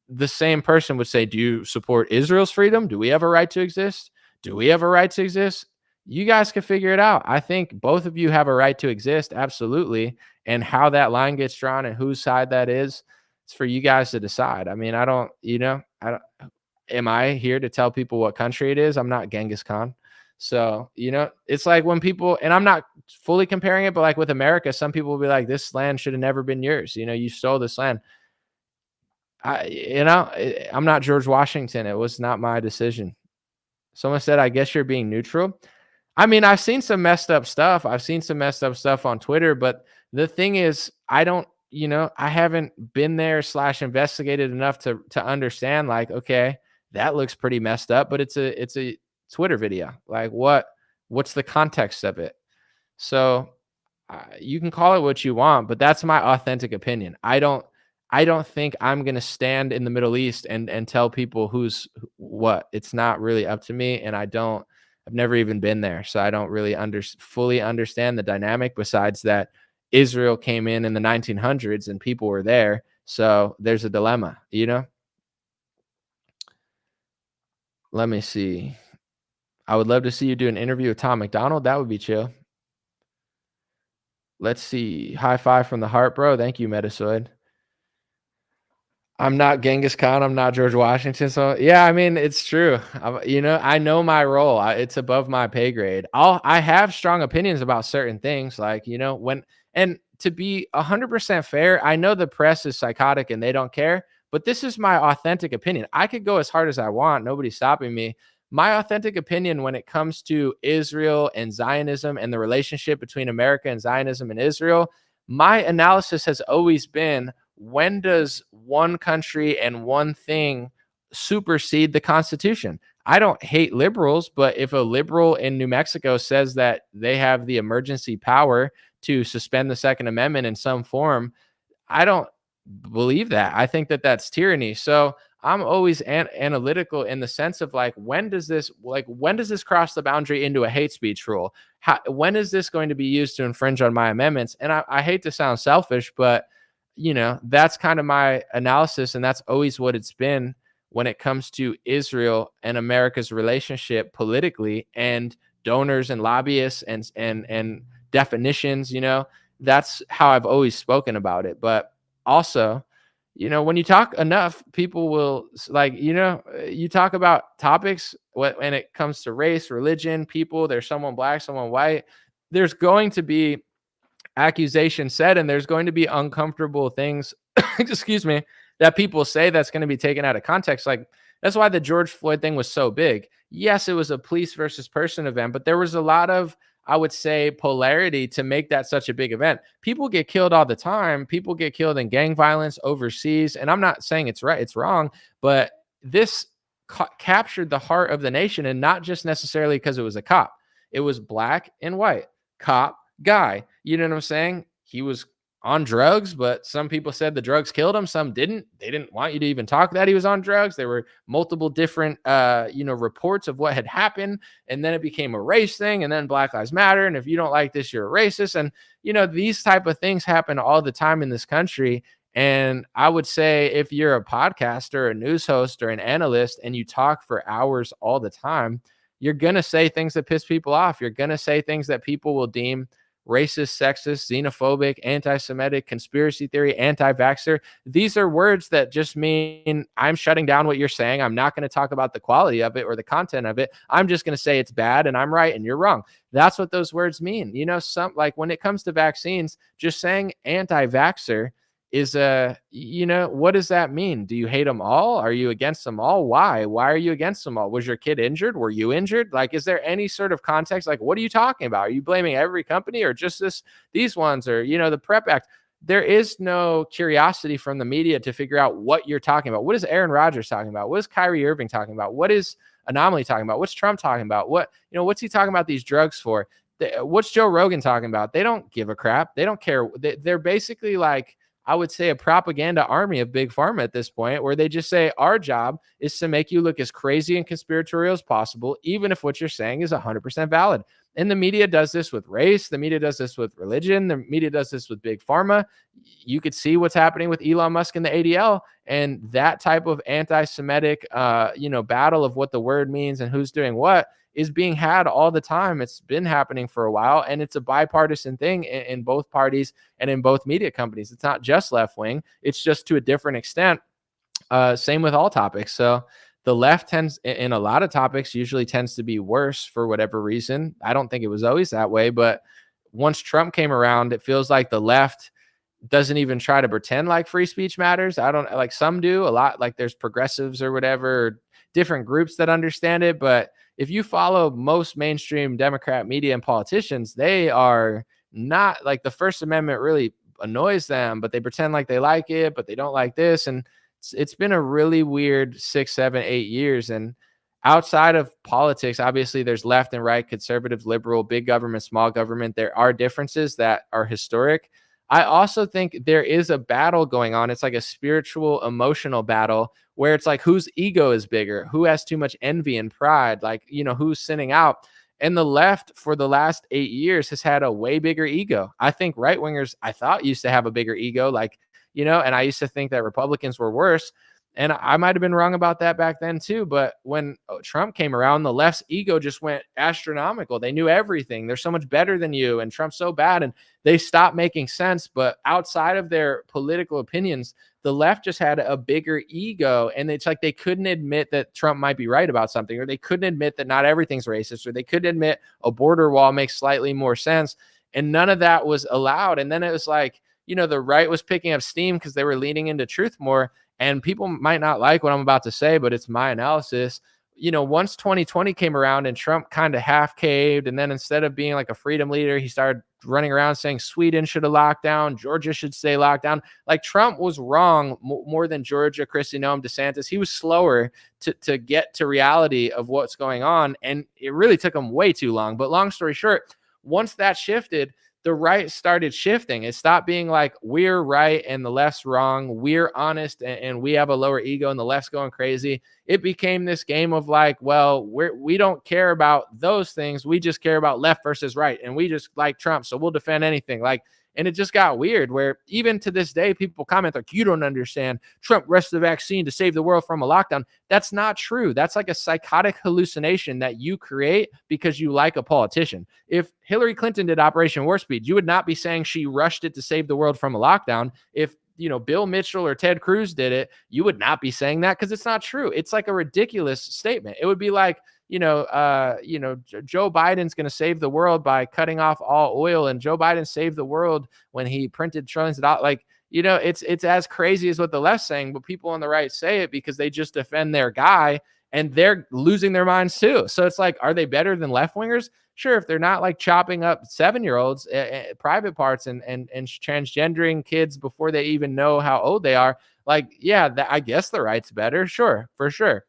The same person would say, do you support Israel's freedom? Do we have a right to exist? Do we have a right to exist? You guys can figure it out. I think both of you have a right to exist. Absolutely. And how that line gets drawn and whose side that is, it's for you guys to decide. I mean, am I here to tell people what country it is? I'm not Genghis Khan. So, it's like when people, and I'm not fully comparing it, but like with America, some people will be like, this land should have never been yours. You stole this land. I'm not George Washington. It was not my decision. Someone said, I guess you're being neutral. I mean, I've seen some messed up stuff. I've seen some messed up stuff on Twitter, but the thing is, I haven't been there / investigated enough to understand, like, okay, that looks pretty messed up, but it's a Twitter video. Like, what's the context of it? So you can call it what you want, but that's my authentic opinion. I don't think I'm going to stand in the Middle East and tell people who's what. It's not really up to me. And I've never even been there. So I don't really fully understand the dynamic, besides that Israel came in the 1900s and people were there. So there's a dilemma, Let me see. I would love to see you do an interview with Tom McDonald. That would be chill. Let's see. High five from the heart, bro. Thank you, Metasoid. I'm not Genghis Khan. I'm not George Washington. So yeah, I mean, it's true. I know my role. It's above my pay grade. I have strong opinions about certain things, like, and to be 100% fair, I know the press is psychotic and they don't care, but this is my authentic opinion. I could go as hard as I want. Nobody's stopping me. My authentic opinion when it comes to Israel and Zionism and the relationship between America and Zionism and Israel, my analysis has always been, when does one country and one thing supersede the Constitution? I don't hate liberals, but if a liberal in New Mexico says that they have the emergency power to suspend the Second Amendment in some form, I don't believe that. I think that that's tyranny. So I'm always analytical in the sense of like, when does this cross the boundary into a hate speech rule? When is this going to be used to infringe on my amendments? And I hate to sound selfish, but that's kind of my analysis, and that's always what it's been when it comes to Israel and America's relationship politically, and donors and lobbyists and definitions. That's how I've always spoken about it. But also, when you talk enough, people will you talk about topics when it comes to race, religion, people, there's someone black, someone white, there's going to be accusation said, and there's going to be uncomfortable things, excuse me, that people say that's going to be taken out of context. Like, that's why the George Floyd thing was so big. Yes, it was a police versus person event, but there was a lot of, I would say, polarity to make that such a big event. People get killed all the time. People get killed in gang violence overseas. And I'm not saying it's right, it's wrong, but this captured the heart of the nation, and not just necessarily because it was a cop. It was black and white, cop, guy. You know what I'm saying? He was on drugs, but some people said the drugs killed him. Some didn't. They didn't want you to even talk that he was on drugs. There were multiple different, reports of what had happened. And then it became a race thing, and then Black Lives Matter. And if you don't like this, you're a racist. And, these type of things happen all the time in this country. And I would say, if you're a podcaster, a news host, or an analyst, and you talk for hours all the time, you're going to say things that piss people off. You're going to say things that people will deem racist, sexist, xenophobic, anti-Semitic, conspiracy theory, anti-vaxxer. These are words that just mean I'm shutting down what you're saying. I'm not going to talk about the quality of it or the content of it. I'm just going to say it's bad and I'm right and you're wrong. That's what those words mean. When it comes to vaccines, just saying anti-vaxxer is what does that mean? Do you hate them all? Are you against them all? Why are you against them all? Was your kid injured? Were you injured? Like, is there any sort of context? Like, what are you talking about? Are you blaming every company or just these ones, or the PrEP Act? There is no curiosity from the media to figure out what you're talking about. What is Aaron Rodgers talking about? What is Kyrie Irving talking about? What is Anomaly talking about? What's Trump talking about? What's he talking about these drugs for? What's Joe Rogan talking about? They don't give a crap. They don't care. They're basically like, I would say, a propaganda army of big pharma at this point, where they just say, our job is to make you look as crazy and conspiratorial as possible, even if what you're saying is 100% valid. And the media does this with race. The media does this with religion. The media does this with big pharma. You could see what's happening with Elon Musk and the ADL, and that type of anti-Semitic, battle of what the word means and who's doing what is being had all the time. It's been happening for a while, and it's a bipartisan thing in both parties and in both media companies. It's not just left wing. It's just to a different extent. Same with all topics. So the left tends, in a lot of topics, usually tends to be worse for whatever reason. I don't think it was always that way, but once Trump came around, it feels like the left doesn't even try to pretend like free speech matters. I don't, like, some do a lot, like there's progressives or whatever, different groups that understand it. But if you follow most mainstream Democrat media and politicians, they are not, like, the First Amendment really annoys them, but they pretend like they like it, but they don't like this. And it's been a really weird 6, 7, 8 years. And outside of politics, obviously there's left and right, conservative, liberal, big government, small government. There are differences that are historic. I also think there is a battle going on. It's like a spiritual, emotional battle where it's like, whose ego is bigger? Who has too much envy and pride? Like, who's sinning out? And the left for the last 8 years has had a way bigger ego. I think right wingers, I thought, used to have a bigger ego, and I used to think that Republicans were worse. And I might have been wrong about that back then too. But when Trump came around, the left's ego just went astronomical. They knew everything. They're so much better than you, and Trump's so bad. And they stopped making sense. But outside of their political opinions, the left just had a bigger ego. And it's like they couldn't admit that Trump might be right about something, or they couldn't admit that not everything's racist, or they couldn't admit a border wall makes slightly more sense. And none of that was allowed. And then it was like, the right was picking up steam because they were leaning into truth more. And people might not like what I'm about to say, but it's my analysis. Once 2020 came around and Trump kind of half caved, and then instead of being like a freedom leader, he started running around saying Sweden should have locked down, Georgia should stay locked down. Like Trump was wrong more than Georgia, Kristi Noem, DeSantis. He was slower to get to reality of what's going on. And it really took him way too long. But long story short, once that shifted, the right started shifting. It stopped being like, we're right and the left's wrong. We're honest and we have a lower ego and the left's going crazy. It became this game of like, well, we don't care about those things. We just care about left versus right. And we just like Trump, so we'll defend anything. Like, and it just got weird where even to this day, people comment like, you don't understand. Trump rushed the vaccine to save the world from a lockdown. That's not true. That's like a psychotic hallucination that you create because you like a politician. If Hillary Clinton did Operation Warp Speed, you would not be saying she rushed it to save the world from a lockdown. If Bill Mitchell or Ted Cruz did it, you would not be saying that because it's not true. It's like a ridiculous statement. It would be like, Joe Biden's going to save the world by cutting off all oil, and Joe Biden saved the world when he printed trillions of dollars. Like, it's as crazy as what the left's saying, but people on the right say it because they just defend their guy and they're losing their minds too. So it's like, are they better than left wingers? Sure, if they're not like chopping up 7-year-olds, private parts and transgendering kids before they even know how old they are, like, yeah, I guess the right's better. Sure, for sure.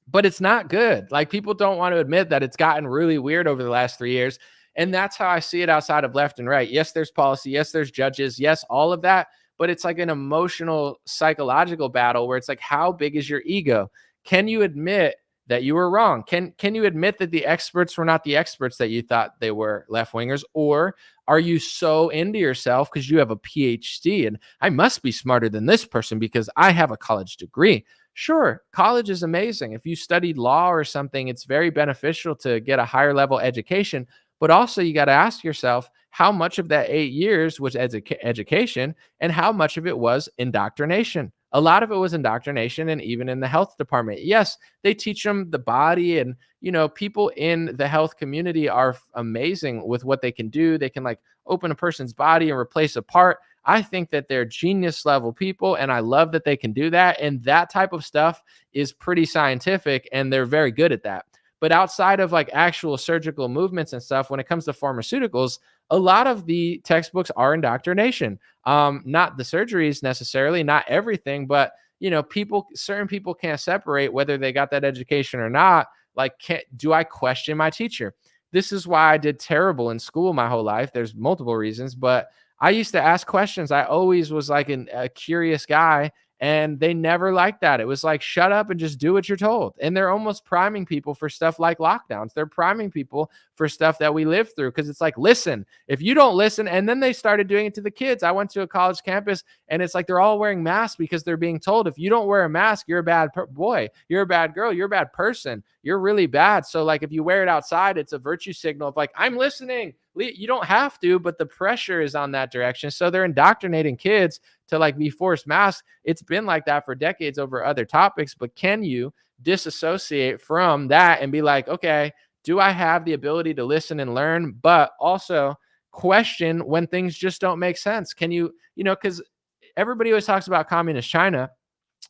But it's not good. Like, people don't want to admit that it's gotten really weird over the last 3 years. And that's how I see it outside of left and right. Yes, there's policy. Yes, there's judges. Yes, all of that. But it's like an emotional, psychological battle where it's like, how big is your ego? Can you admit that you were wrong? Can you admit that the experts were not the experts that you thought they were, left wingers? Or are you so into yourself because you have a PhD and I must be smarter than this person because I have a college degree? Sure, college is amazing. If you studied law or something, it's very beneficial to get a higher level education. But also you got to ask yourself, how much of that 8 years was education and how much of it was indoctrination? A lot of it was indoctrination, and even in the health department. Yes, they teach them the body, and people in the health community are amazing with what they can do. They can like open a person's body and replace a part. I think that they're genius level people, and I love that they can do that. And that type of stuff is pretty scientific, and they're very good at that. But outside of like actual surgical movements and stuff, when it comes to pharmaceuticals, a lot of the textbooks are indoctrination. Not the surgeries necessarily, not everything, but certain people can't separate whether they got that education or not. Like, do I question my teacher? This is why I did terrible in school my whole life. There's multiple reasons, but I used to ask questions. I always was like a curious guy, and they never liked that. It was like, shut up and just do what you're told. And they're almost priming people for stuff like lockdowns. They're priming people for stuff that we live through because it's like, listen, if you don't listen. And then they started doing it to the kids. I went to a college campus, and it's like they're all wearing masks because they're being told, if you don't wear a mask, you're a bad boy, you're a bad girl, you're a bad person, you're really bad. So like, if you wear it outside, it's a virtue signal of like, I'm listening. You don't have to, but the pressure is on that direction. So they're indoctrinating kids to like be forced masks. It's been like that for decades over other topics, but can you disassociate from that and be like, okay, do I have the ability to listen and learn, but also question when things just don't make sense? Can you, because everybody always talks about communist China.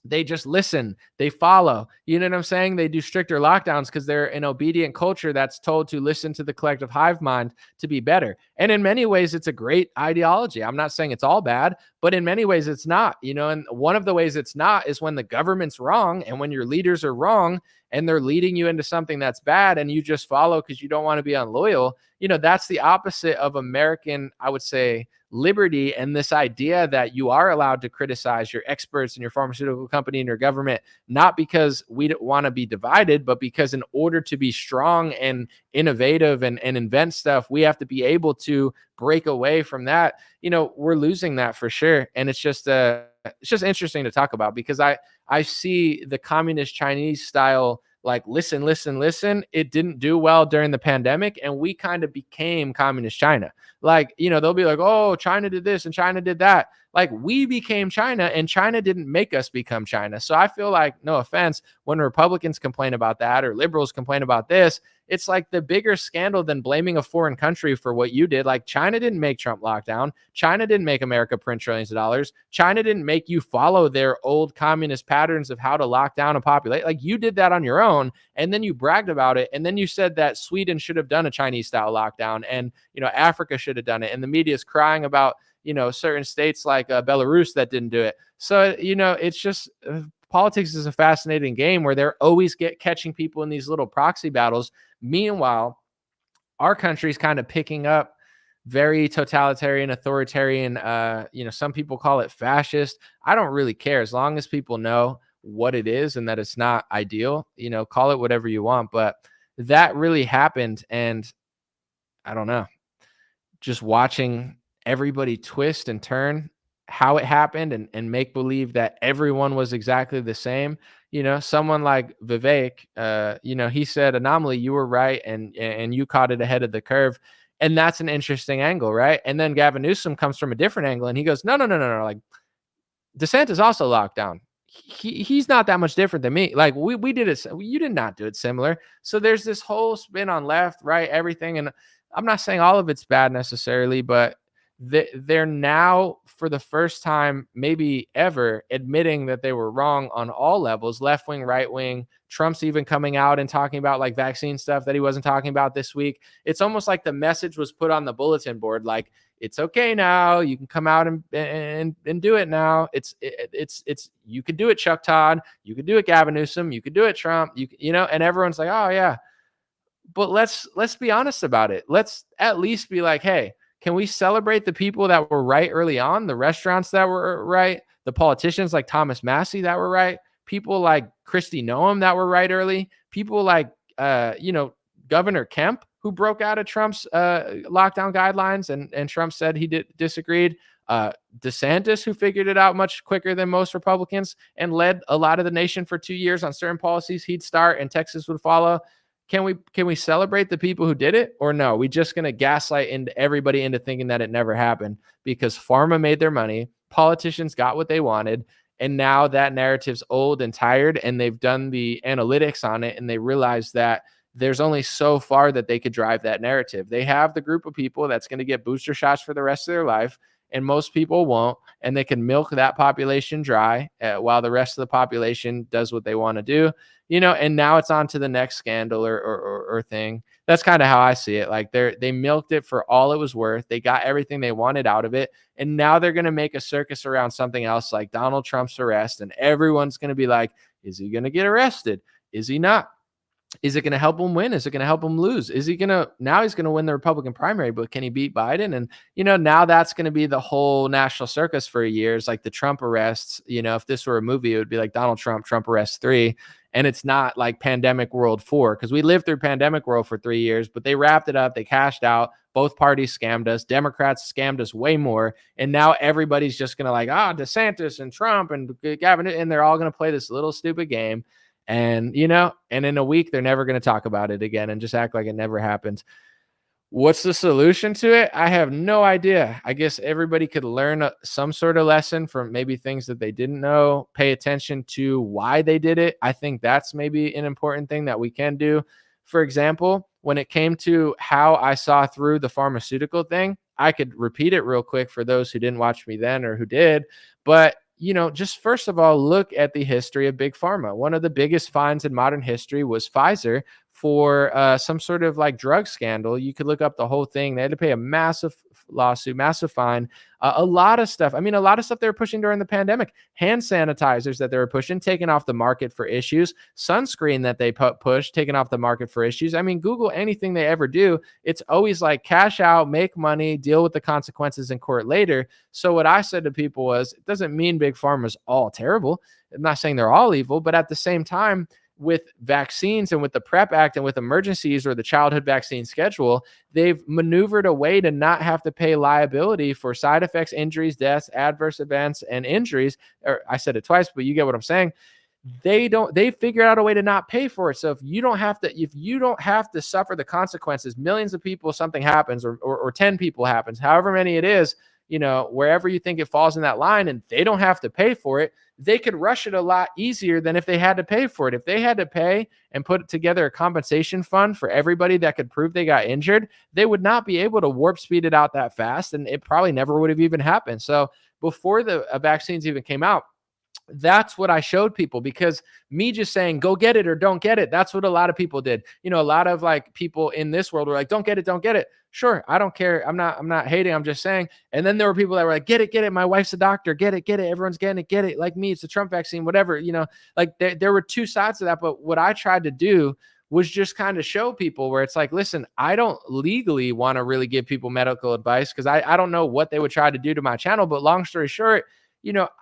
They just listen, they follow, you know what I'm saying? They do stricter lockdowns because they're an obedient culture that's told to listen to the collective hive mind to be better. And in many ways, it's a great ideology. I'm not saying it's all bad, but in many ways it's not, and one of the ways it's not is when the government's wrong and when your leaders are wrong and they're leading you into something that's bad and you just follow because you don't want to be unloyal. That's the opposite of American, I would say, liberty, and this idea that you are allowed to criticize your experts and your pharmaceutical company and your government, not because we don't want to be divided, but because in order to be strong and innovative and invent stuff, we have to be able to break away from that. We're losing that for sure. And it's just interesting to talk about because I see the communist Chinese style, like, listen. It didn't do well during the pandemic, and we kind of became communist China. Like, they'll be like, oh, China did this and China did that. Like, we became China, and China didn't make us become China. So I feel like, no offense, when Republicans complain about that or liberals complain about this, it's like the bigger scandal than blaming a foreign country for what you did. Like, China didn't make Trump lockdown. China didn't make America print trillions of dollars. China didn't make you follow their old communist patterns of how to lock down a population. Like, you did that on your own, and then you bragged about it, and then you said that Sweden should have done a Chinese style lockdown, and Africa should have done it, and the media is crying about certain states like Belarus that didn't do it. So it's just politics is a fascinating game where they're always catching people in these little proxy battles. Meanwhile, our country's kind of picking up very totalitarian, authoritarian, some people call it fascist. I don't really care as long as people know what it is and that it's not ideal. Call it whatever you want, but that really happened. And I don't know, just watching everybody twist and turn how it happened and make believe that everyone was exactly the same. Someone like Vivek, he said, anomaly, you were right, and you caught it ahead of the curve. And that's an interesting angle, right? And then Gavin Newsom comes from a different angle, and he goes, no. Like, DeSantis also locked down. He's not that much different than me. Like, we did it. You did not do it similar. So there's this whole spin on left, right, everything. And I'm not saying all of it's bad necessarily, but they're now, for the first time maybe ever, admitting that they were wrong on all levels, left wing, right wing. Trump's even coming out and talking about like vaccine stuff that he wasn't talking about this week. It's almost like the message was put on the bulletin board, like, it's okay now, you can come out and do it now. It's you could do it, Chuck Todd, you could do it, Gavin Newsom, you could do it, Trump, and everyone's like, oh yeah. But let's be honest about it. Let's at least be like, hey, can we celebrate the people that were right early on, the restaurants that were right, the politicians like Thomas Massey that were right, people like Kristi Noem that were right early, people like, Governor Kemp, who broke out of Trump's lockdown guidelines, and Trump said he disagreed. DeSantis, who figured it out much quicker than most Republicans and led a lot of the nation for 2 years on certain policies he'd start and Texas would follow. Can we celebrate the people who did it, or no? We just going to gaslight everybody into thinking that it never happened because Pharma made their money, politicians got what they wanted, and now that narrative's old and tired, and they've done the analytics on it, and they realize that there's only so far that they could drive that narrative. They have the group of people that's going to get booster shots for the rest of their life, and most people won't, and they can milk that population dry while the rest of the population does what they want to do. And now it's on to the next scandal or thing. That's kind of how I see it. Like, they milked it for all it was worth. They got everything they wanted out of it. And now they're going to make a circus around something else, like Donald Trump's arrest. And everyone's going to be like, is he going to get arrested? Is he not? Is it going to help him win? Is it going to help him lose? Is he going to, now he's going to win the Republican primary, but can he beat Biden? And, now that's going to be the whole national circus for years. Like the Trump arrests, if this were a movie, it would be like Donald Trump arrests 3. And it's not like Pandemic World 4, because we lived through Pandemic World for 3 years, but they wrapped it up. They cashed out. Both parties scammed us. Democrats scammed us way more. And now everybody's just going to like, DeSantis and Trump and Gavin, and they're all going to play this little stupid game. And, and in a week, they're never going to talk about it again and just act like it never happened. What's the solution to it? I have no idea. I guess everybody could learn some sort of lesson from maybe things that they didn't know, pay attention to why they did it. I think that's maybe an important thing that we can do. For example, when it came to how I saw through the pharmaceutical thing, I could repeat it real quick for those who didn't watch me then or who did. But just first of all, look at the history of Big Pharma. One of the biggest fines in modern history was Pfizer for some sort of like drug scandal. You could look up the whole thing. They had to pay a massive lawsuit, massive fine, a lot of stuff. I mean, a lot of stuff they were pushing during the pandemic, hand sanitizers that they were pushing, taken off the market for issues, sunscreen that they pushed, taken off the market for issues. I mean, Google anything they ever do. It's always like cash out, make money, deal with the consequences in court later. So what I said to people was, it doesn't mean Big Pharma's all terrible. I'm not saying they're all evil, but at the same time, with vaccines and with the PrEP Act and with emergencies or the childhood vaccine schedule, they've maneuvered a way to not have to pay liability for side effects, injuries, deaths, adverse events, and injuries. Or I said it twice, but you get what I'm saying. They figured out a way to not pay for it. So if you don't have to suffer the consequences, millions of people, something happens, or 10 people happens, however many it is, wherever you think it falls in that line, and they don't have to pay for it, they could rush it a lot easier than if they had to pay for it. If they had to pay and put together a compensation fund for everybody that could prove they got injured, they would not be able to warp speed it out that fast, and it probably never would have even happened. So before the vaccines even came out, that's what I showed people, because me just saying go get it or don't get it, that's what a lot of people did. A lot of like people in this world were like, don't get it, don't get it. Sure, I don't care. I'm not hating. I'm just saying. And then there were people that were like, get it. My wife's a doctor. Get it. Everyone's getting it. Get it. Like me, it's the Trump vaccine, whatever. Like there were two sides to that. But what I tried to do was just kind of show people where it's like, listen, I don't legally want to really give people medical advice, because I don't know what they would try to do to my channel. But long story short,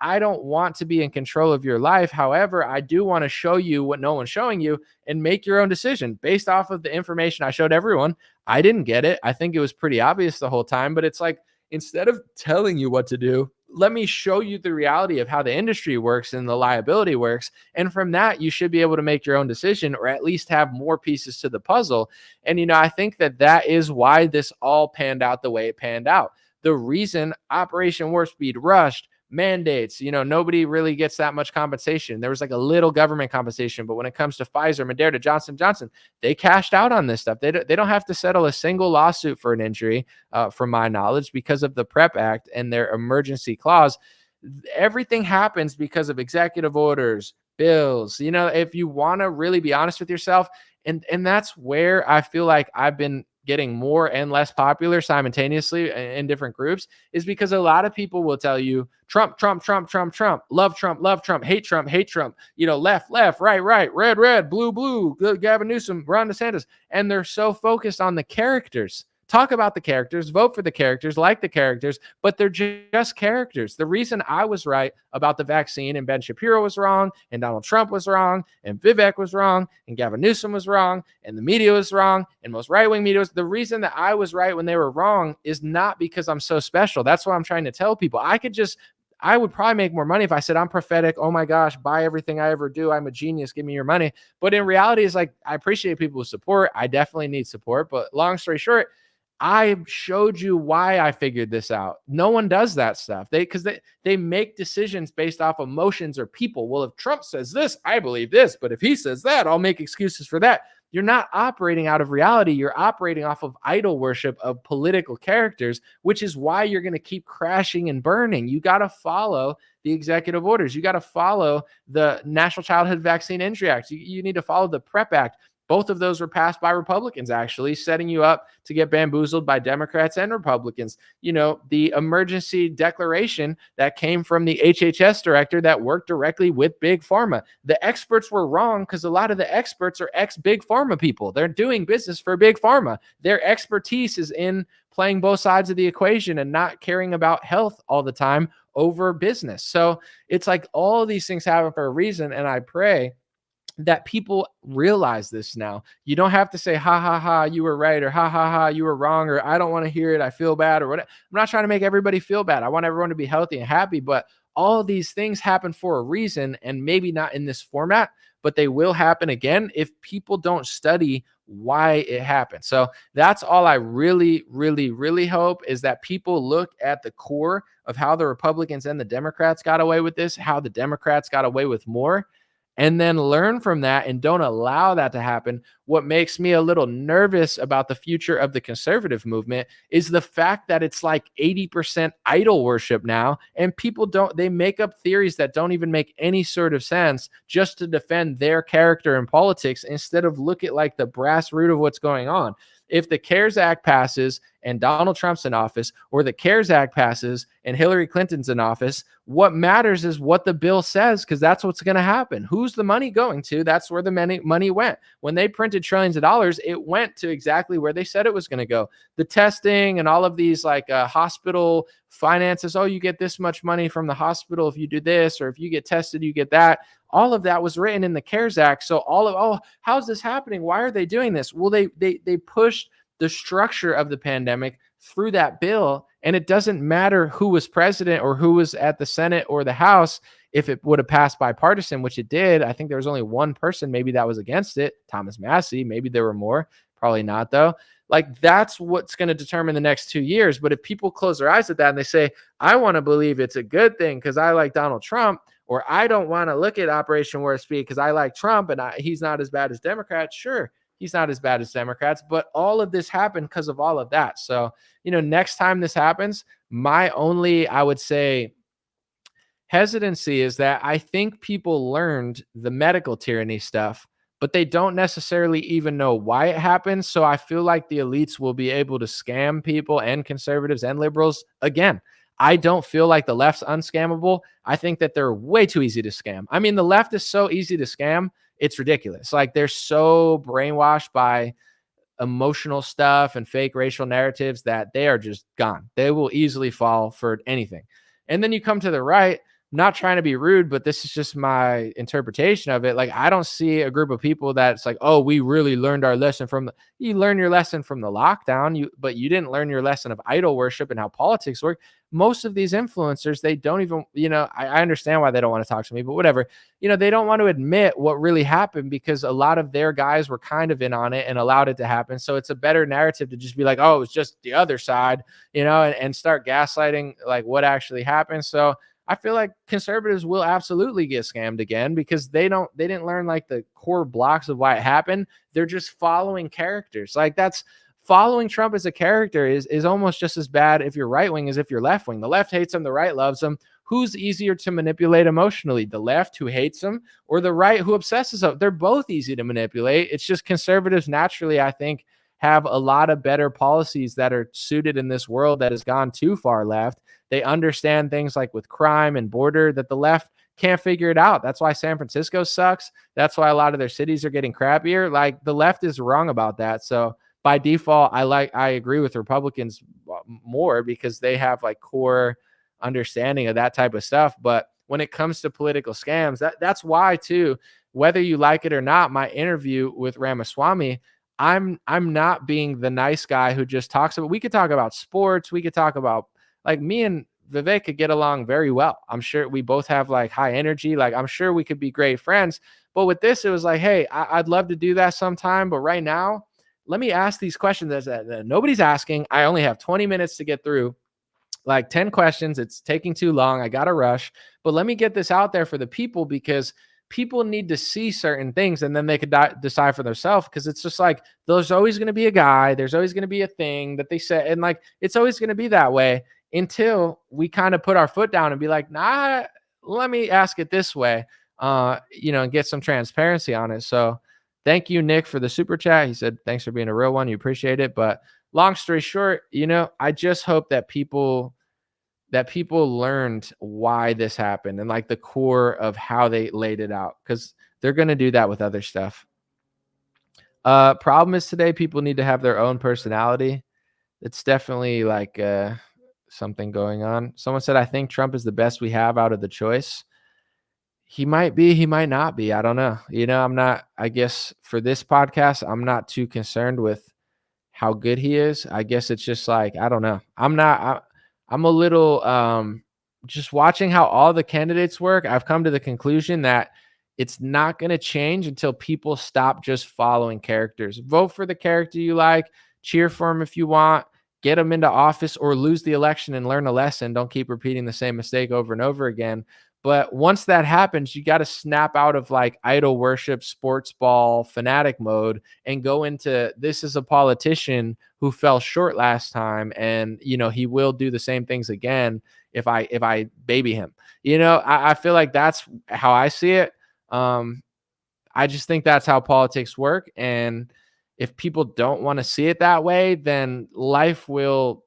I don't want to be in control of your life. However, I do want to show you what no one's showing you and make your own decision based off of the information I showed everyone. I didn't get it. I think it was pretty obvious the whole time, but it's like, instead of telling you what to do, let me show you the reality of how the industry works and the liability works. And from that, you should be able to make your own decision, or at least have more pieces to the puzzle. And, I think that is why this all panned out the way it panned out. The reason Operation Warp Speed rushed, mandates, nobody really gets that much compensation. There was like a little government compensation, but when it comes to Pfizer, Moderna, Johnson & Johnson, they cashed out on this stuff. They don't have to settle a single lawsuit for an injury, from my knowledge, because of the PrEP Act and their emergency clause. Everything happens because of executive orders, bills. If you want to really be honest with yourself, and that's where I feel like I've been getting more and less popular simultaneously in different groups, is because a lot of people will tell you Trump, love Trump, hate Trump, left, right, red, blue, Gavin, Newsom, Ron DeSantis. And they're so focused on the characters. Talk about the characters, vote for the characters, like the characters, but they're just characters. The reason I was right about the vaccine and Ben Shapiro was wrong, and Donald Trump was wrong, and Vivek was wrong, and Gavin Newsom was wrong, and the media was wrong, and most right-wing media was, the reason that I was right when they were wrong is not because I'm so special. That's what I'm trying to tell people. I would probably make more money if I said I'm prophetic. Oh my gosh, buy everything I ever do. I'm a genius. Give me your money. But in reality, it's like, I appreciate people's support. I definitely need support. But long story short, I showed you why I figured this out. No one does that stuff. Because they make decisions based off emotions or people. Well, if Trump says this, I believe this. But if he says that, I'll make excuses for that. You're not operating out of reality. You're operating off of idol worship of political characters, which is why you're going to keep crashing and burning. You got to follow the executive orders. You got to follow the National Childhood Vaccine Injury Act. You need to follow the PrEP Act. Both of those were passed by Republicans, actually, setting you up to get bamboozled by Democrats and Republicans. The emergency declaration that came from the HHS director that worked directly with Big Pharma. The experts were wrong, because a lot of the experts are ex-Big Pharma people. They're doing business for Big Pharma. Their expertise is in playing both sides of the equation and not caring about health all the time over business. So it's like all these things happen for a reason, and I pray that people realize this now. You don't have to say, ha, ha, ha, you were right, or ha, ha, ha, you were wrong, or I don't want to hear it, I feel bad, or whatever. I'm not trying to make everybody feel bad. I want everyone to be healthy and happy, but all these things happen for a reason, and maybe not in this format, but they will happen again if people don't study why it happened. So that's all I really, really, really hope, is that people look at the core of how the Republicans and the Democrats got away with this, how the Democrats got away with more, and then learn from that and don't allow that to happen. What makes me a little nervous about the future of the conservative movement is the fact that it's like 80% idol worship now, and people they make up theories that don't even make any sort of sense just to defend their character in politics, instead of look at like the brass root of what's going on. If the CARES Act passes and Donald Trump's in office, or the CARES Act passes and Hillary Clinton's in office, what matters is what the bill says, because that's what's going to happen. Who's the money going to? That's where the money went. When they printed trillions of dollars, it went to exactly where they said it was going to go. The testing and all of these like hospital finances. Oh, you get this much money from the hospital if you do this, or if you get tested, you get that. All of that was written in the CARES Act. So how's this happening? Why are they doing this? Well, they pushed the structure of the pandemic through that bill, and it doesn't matter who was president or who was at the Senate or the House. If it would have passed bipartisan, which it did, I think there was only one person maybe that was against it, Thomas Massey. Maybe there were more, probably not though. Like, that's what's going to determine the next 2 years. But if people close their eyes at that and they say, I want to believe it's a good thing because I like Donald Trump, or I don't want to look at Operation Warp Speed because I like Trump and he's not as bad as Democrats. Sure, he's not as bad as Democrats, but all of this happened because of all of that. So, next time this happens, my only, I would say, hesitancy is that I think people learned the medical tyranny stuff, but they don't necessarily even know why it happened. So I feel like the elites will be able to scam people and conservatives and liberals again. I don't feel like the left's unscammable. I think that they're way too easy to scam. I mean, the left is so easy to scam. It's ridiculous. Like, they're so brainwashed by emotional stuff and fake racial narratives that they are just gone. They will easily fall for anything. And then you come to the right, not trying to be rude, but this is just my interpretation of it. Like, I don't see a group of people that's like, oh, we really learned our lesson you learn your lesson from the lockdown, but you didn't learn your lesson of idol worship and how politics work. Most of these influencers, they don't even, I understand why they don't want to talk to me, but whatever, they don't want to admit what really happened because a lot of their guys were kind of in on it and allowed it to happen. So it's a better narrative to just be like, oh, it was just the other side, and start gaslighting like what actually happened. So I feel like conservatives will absolutely get scammed again because they didn't learn like the core blocks of why it happened. They're just following characters. Like, that's following Trump as a character is almost just as bad if you're right wing as if you're left wing. The left hates him, the right loves him. Who's easier to manipulate emotionally? The left, who hates him, or the right, who obsesses over? They're both easy to manipulate. It's just conservatives naturally, I think, have a lot of better policies that are suited in this world that has gone too far left. They understand things like with crime and border that the left can't figure it out. That's why San Francisco sucks. That's why a lot of their cities are getting crappier. Like, the left is wrong about that. So by default, I agree with Republicans more because they have like core understanding of that type of stuff. But when it comes to political scams, that's why too, whether you like it or not, my interview with Ramaswamy, I'm not being the nice guy who just talks about, we could talk about sports. We could talk about, like, me and Vivek could get along very well. I'm sure we both have like high energy. Like, I'm sure we could be great friends. But with this, it was like, hey, I'd love to do that sometime. But right now, let me ask these questions that nobody's asking. I only have 20 minutes to get through, like 10 questions. It's taking too long. I got to rush. But let me get this out there for the people because people need to see certain things and then they could decide for themselves. Because it's just like, there's always going to be a guy. There's always going to be a thing that they say. And like, it's always going to be that way until we kind of put our foot down and be like, nah, let me ask it this way, and get some transparency on it. So thank you, Nick, for the super chat. He said, thanks for being a real one. You appreciate it. But long story short, I just hope that people learned why this happened and like the core of how they laid it out, because they're going to do that with other stuff. Problem is today, people need to have their own personality. It's definitely like something going on. Someone said, I think Trump is the best we have out of the choice. He might be, he might not be. I don't know. I'm not, I guess for this podcast, I'm not too concerned with how good he is. I guess it's just like, I don't know. I'm a little, just watching how all the candidates work. I've come to the conclusion that it's not going to change until people stop just following characters. Vote for the character you like, cheer for him if you want, get them into office, or lose the election and learn a lesson. Don't keep repeating the same mistake over and over again. But once that happens, you got to snap out of like idol worship, sports ball, fanatic mode and go into, this is a politician who fell short last time. And, he will do the same things again if I baby him. I feel like that's how I see it. I just think that's how politics work. And if people don't want to see it that way, then life will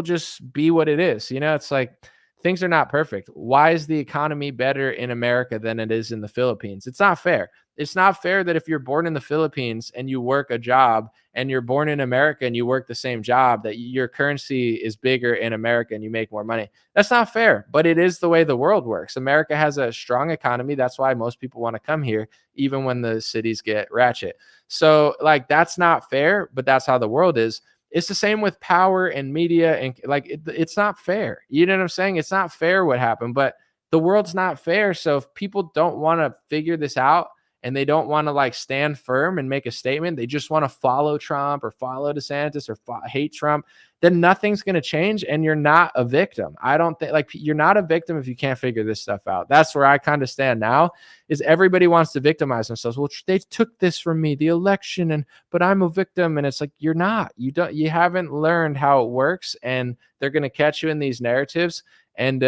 just be what it is. It's like, things are not perfect. Why is the economy better in America than it is in the Philippines? It's not fair. It's not fair that if you're born in the Philippines and you work a job and you're born in America and you work the same job, that your currency is bigger in America and you make more money. That's not fair, but it is the way the world works. America has a strong economy. That's why most people want to come here, even when the cities get ratchet. So like, that's not fair, but that's how the world is. It's the same with power and media, and like it's not fair. You know what I'm saying? It's not fair what happened, but the world's not fair. So if people don't want to figure this out and they don't want to like stand firm and make a statement, they just want to follow Trump or follow DeSantis or hate Trump, then nothing's going to change, and you're not a victim. I don't think, like, you're not a victim if you can't figure this stuff out. That's where I kind of stand now, is everybody wants to victimize themselves. Well, they took this from me, the election, but I'm a victim. And it's like, you're not. You haven't learned how it works, and they're going to catch you in these narratives. And,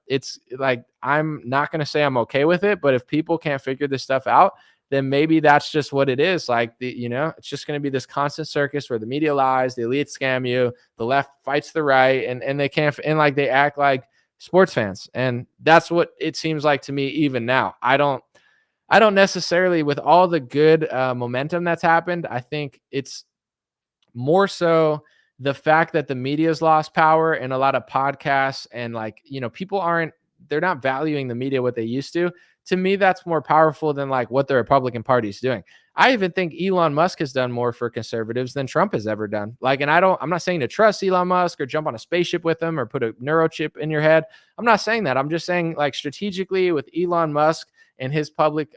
it's like, I'm not going to say I'm okay with it, but if people can't figure this stuff out, then maybe that's just what it is. Like, it's just going to be this constant circus where the media lies, the elite scam you, the left fights the right, and they can't, and like they act like sports fans. And that's what it seems like to me even now. I don't necessarily, with all the good momentum that's happened, I think it's more so the fact that the media's lost power, and a lot of podcasts, and like, people they're not valuing the media what they used to. To me, that's more powerful than like what the Republican Party is doing. I even think Elon Musk has done more for conservatives than Trump has ever done. Like, and I'm not saying to trust Elon Musk or jump on a spaceship with him or put a neurochip in your head. I'm not saying that. I'm just saying, like, strategically with Elon Musk and his public,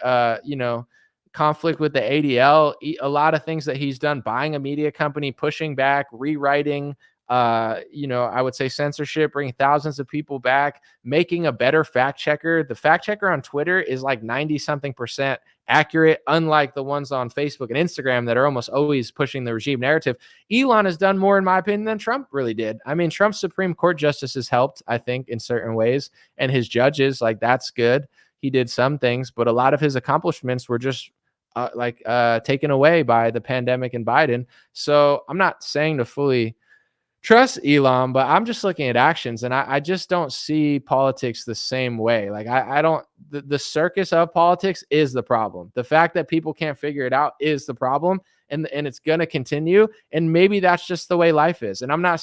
conflict with the ADL, a lot of things that he's done, buying a media company, pushing back, rewriting, I would say censorship, bringing thousands of people back, making a better fact checker. The fact checker on Twitter is like 90-something% accurate, unlike the ones on Facebook and Instagram that are almost always pushing the regime narrative. Elon has done more, in my opinion, than Trump really did. I mean, Trump's Supreme Court justices helped, I think, in certain ways, and his judges, like, that's good. He did some things, but a lot of his accomplishments were just taken away by the pandemic and Biden. So I'm not saying to fully trust Elon, but I'm just looking at actions, and I just don't see politics the same way. Like, I don't, the circus of politics is the problem. The fact that people can't figure it out is the problem, and it's going to continue. And maybe that's just the way life is. And I'm not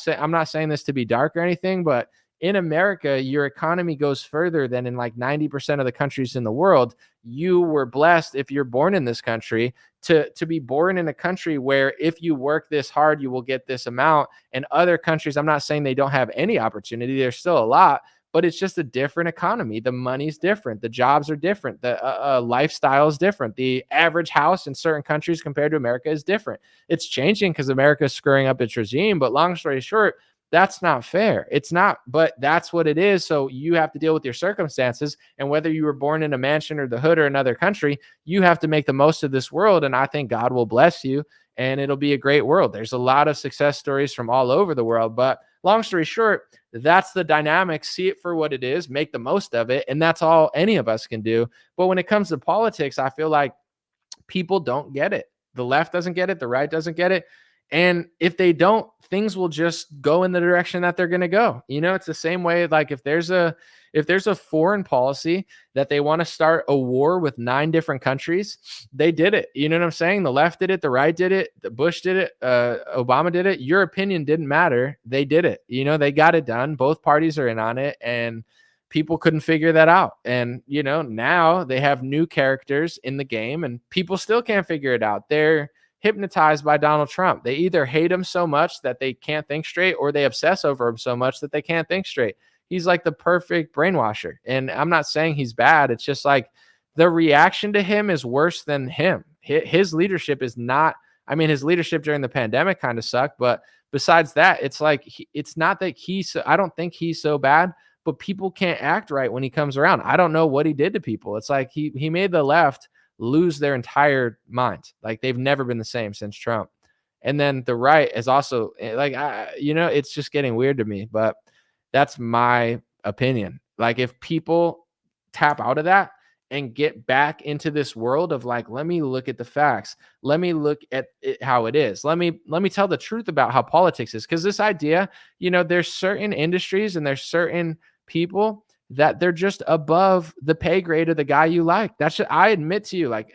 saying this to be dark or anything, but in America, your economy goes further than in like 90% of the countries in the world. You were blessed, if you're born in this country, to be born in a country where if you work this hard, you will get this amount. And other countries, I'm not saying they don't have any opportunity. There's still a lot, but it's just a different economy. The money's different. The jobs are different. The lifestyle is different. The average house in certain countries compared to America is different. It's changing because America is screwing up its regime. But long story short, that's not fair. It's not, but that's what it is. So you have to deal with your circumstances. And whether you were born in a mansion or the hood or another country, you have to make the most of this world. And I think God will bless you, and it'll be a great world. There's a lot of success stories from all over the world. But long story short, that's the dynamic. See it for what it is, make the most of it. And that's all any of us can do. But when it comes to politics, I feel like people don't get it. The left doesn't get it. The right doesn't get it. And if they don't, things will just go in the direction that they're going to go. It's the same way. Like, if there's a foreign policy that they want to start a war with 9 different countries, they did it. You know what I'm saying? The left did it. The right did it. The Bush did it. Obama did it. Your opinion didn't matter. They did it. They got it done. Both parties are in on it, and people couldn't figure that out. And, now they have new characters in the game, and people still can't figure it out. They're hypnotized by Donald Trump. They either hate him so much that they can't think straight, or they obsess over him so much that they can't think straight. He's like the perfect brainwasher. And I'm not saying he's bad. It's just like the reaction to him is worse than him. His leadership is not, his leadership during the pandemic kind of sucked, but besides that, it's like, it's not that I don't think he's so bad, but people can't act right when he comes around. I don't know what he did to people. It's like he made the left lose their entire mind. Like, they've never been the same since Trump. And then the right is also like, it's just getting weird to me, but that's my opinion. Like, if people tap out of that and get back into this world of like, let me look at the facts. Let me look at it how it is. Let me tell the truth about how politics is. Because this idea, there's certain industries and there's certain people that they're just above the pay grade of the guy you like. That's just, I admit to you, like,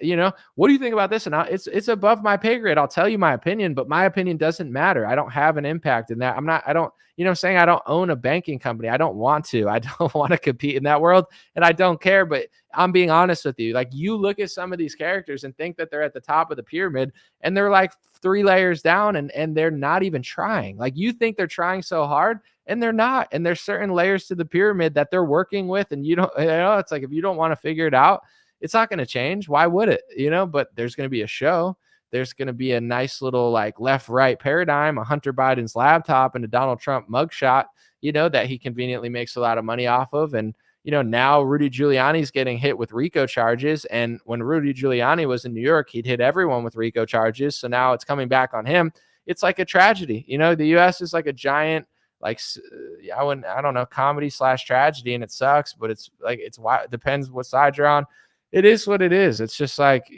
what do you think about this? And it's above my pay grade. I'll tell you my opinion, but my opinion doesn't matter. I don't have an impact in that. I don't I'm saying, I don't own a banking company. I don't want to. I don't want to compete in that world, and I don't care. But I'm being honest with you. Like, you look at some of these characters and think that they're at the top of the pyramid, and they're like 3 layers down, and they're not even trying. Like, you think they're trying so hard, and they're not. And there's certain layers to the pyramid that they're working with, and it's like, if you don't want to figure it out, It's not going to change. Why would it? But there's going to be a show. There's going to be a nice little like left-right paradigm, a Hunter Biden's laptop and a Donald Trump mugshot, that he conveniently makes a lot of money off of. And, now Rudy Giuliani's getting hit with RICO charges. And when Rudy Giuliani was in New York, he'd hit everyone with RICO charges. So now it's coming back on him. It's like a tragedy. The U.S. is like a giant, like, I don't know, comedy / tragedy, and it sucks, but it's like, it depends what side you're on. It is what it is. It's just like,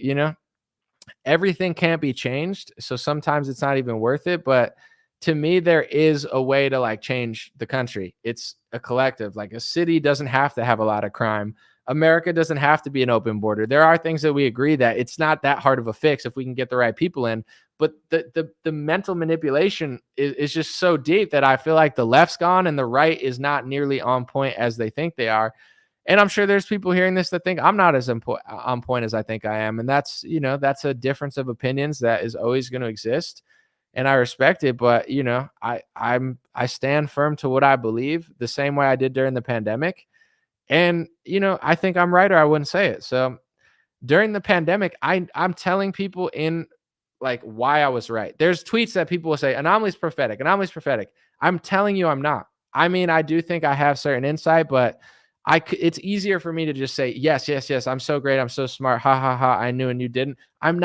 everything can't be changed. So sometimes it's not even worth it. But to me, there is a way to like change the country. It's a collective. Like a city doesn't have to have a lot of crime. America doesn't have to be an open border. There are things that we agree that it's not that hard of a fix if we can get the right people in. But the mental manipulation is just so deep that I feel like the left's gone and the right is not nearly on point as they think they are. And I'm sure there's people hearing this that think I'm not as on point as I think I am. And that's a difference of opinions that is always going to exist. And I respect it. But, I stand firm to what I believe the same way I did during the pandemic. And, I think I'm right or I wouldn't say it. So during the pandemic, I'm telling people in like why I was right. There's tweets that people will say, anomaly's prophetic. I'm telling you, I'm not. I mean, I do think I have certain insight, but it's easier for me to just say, yes. I'm so great. I'm so smart. Ha ha ha. I knew and you didn't. I'm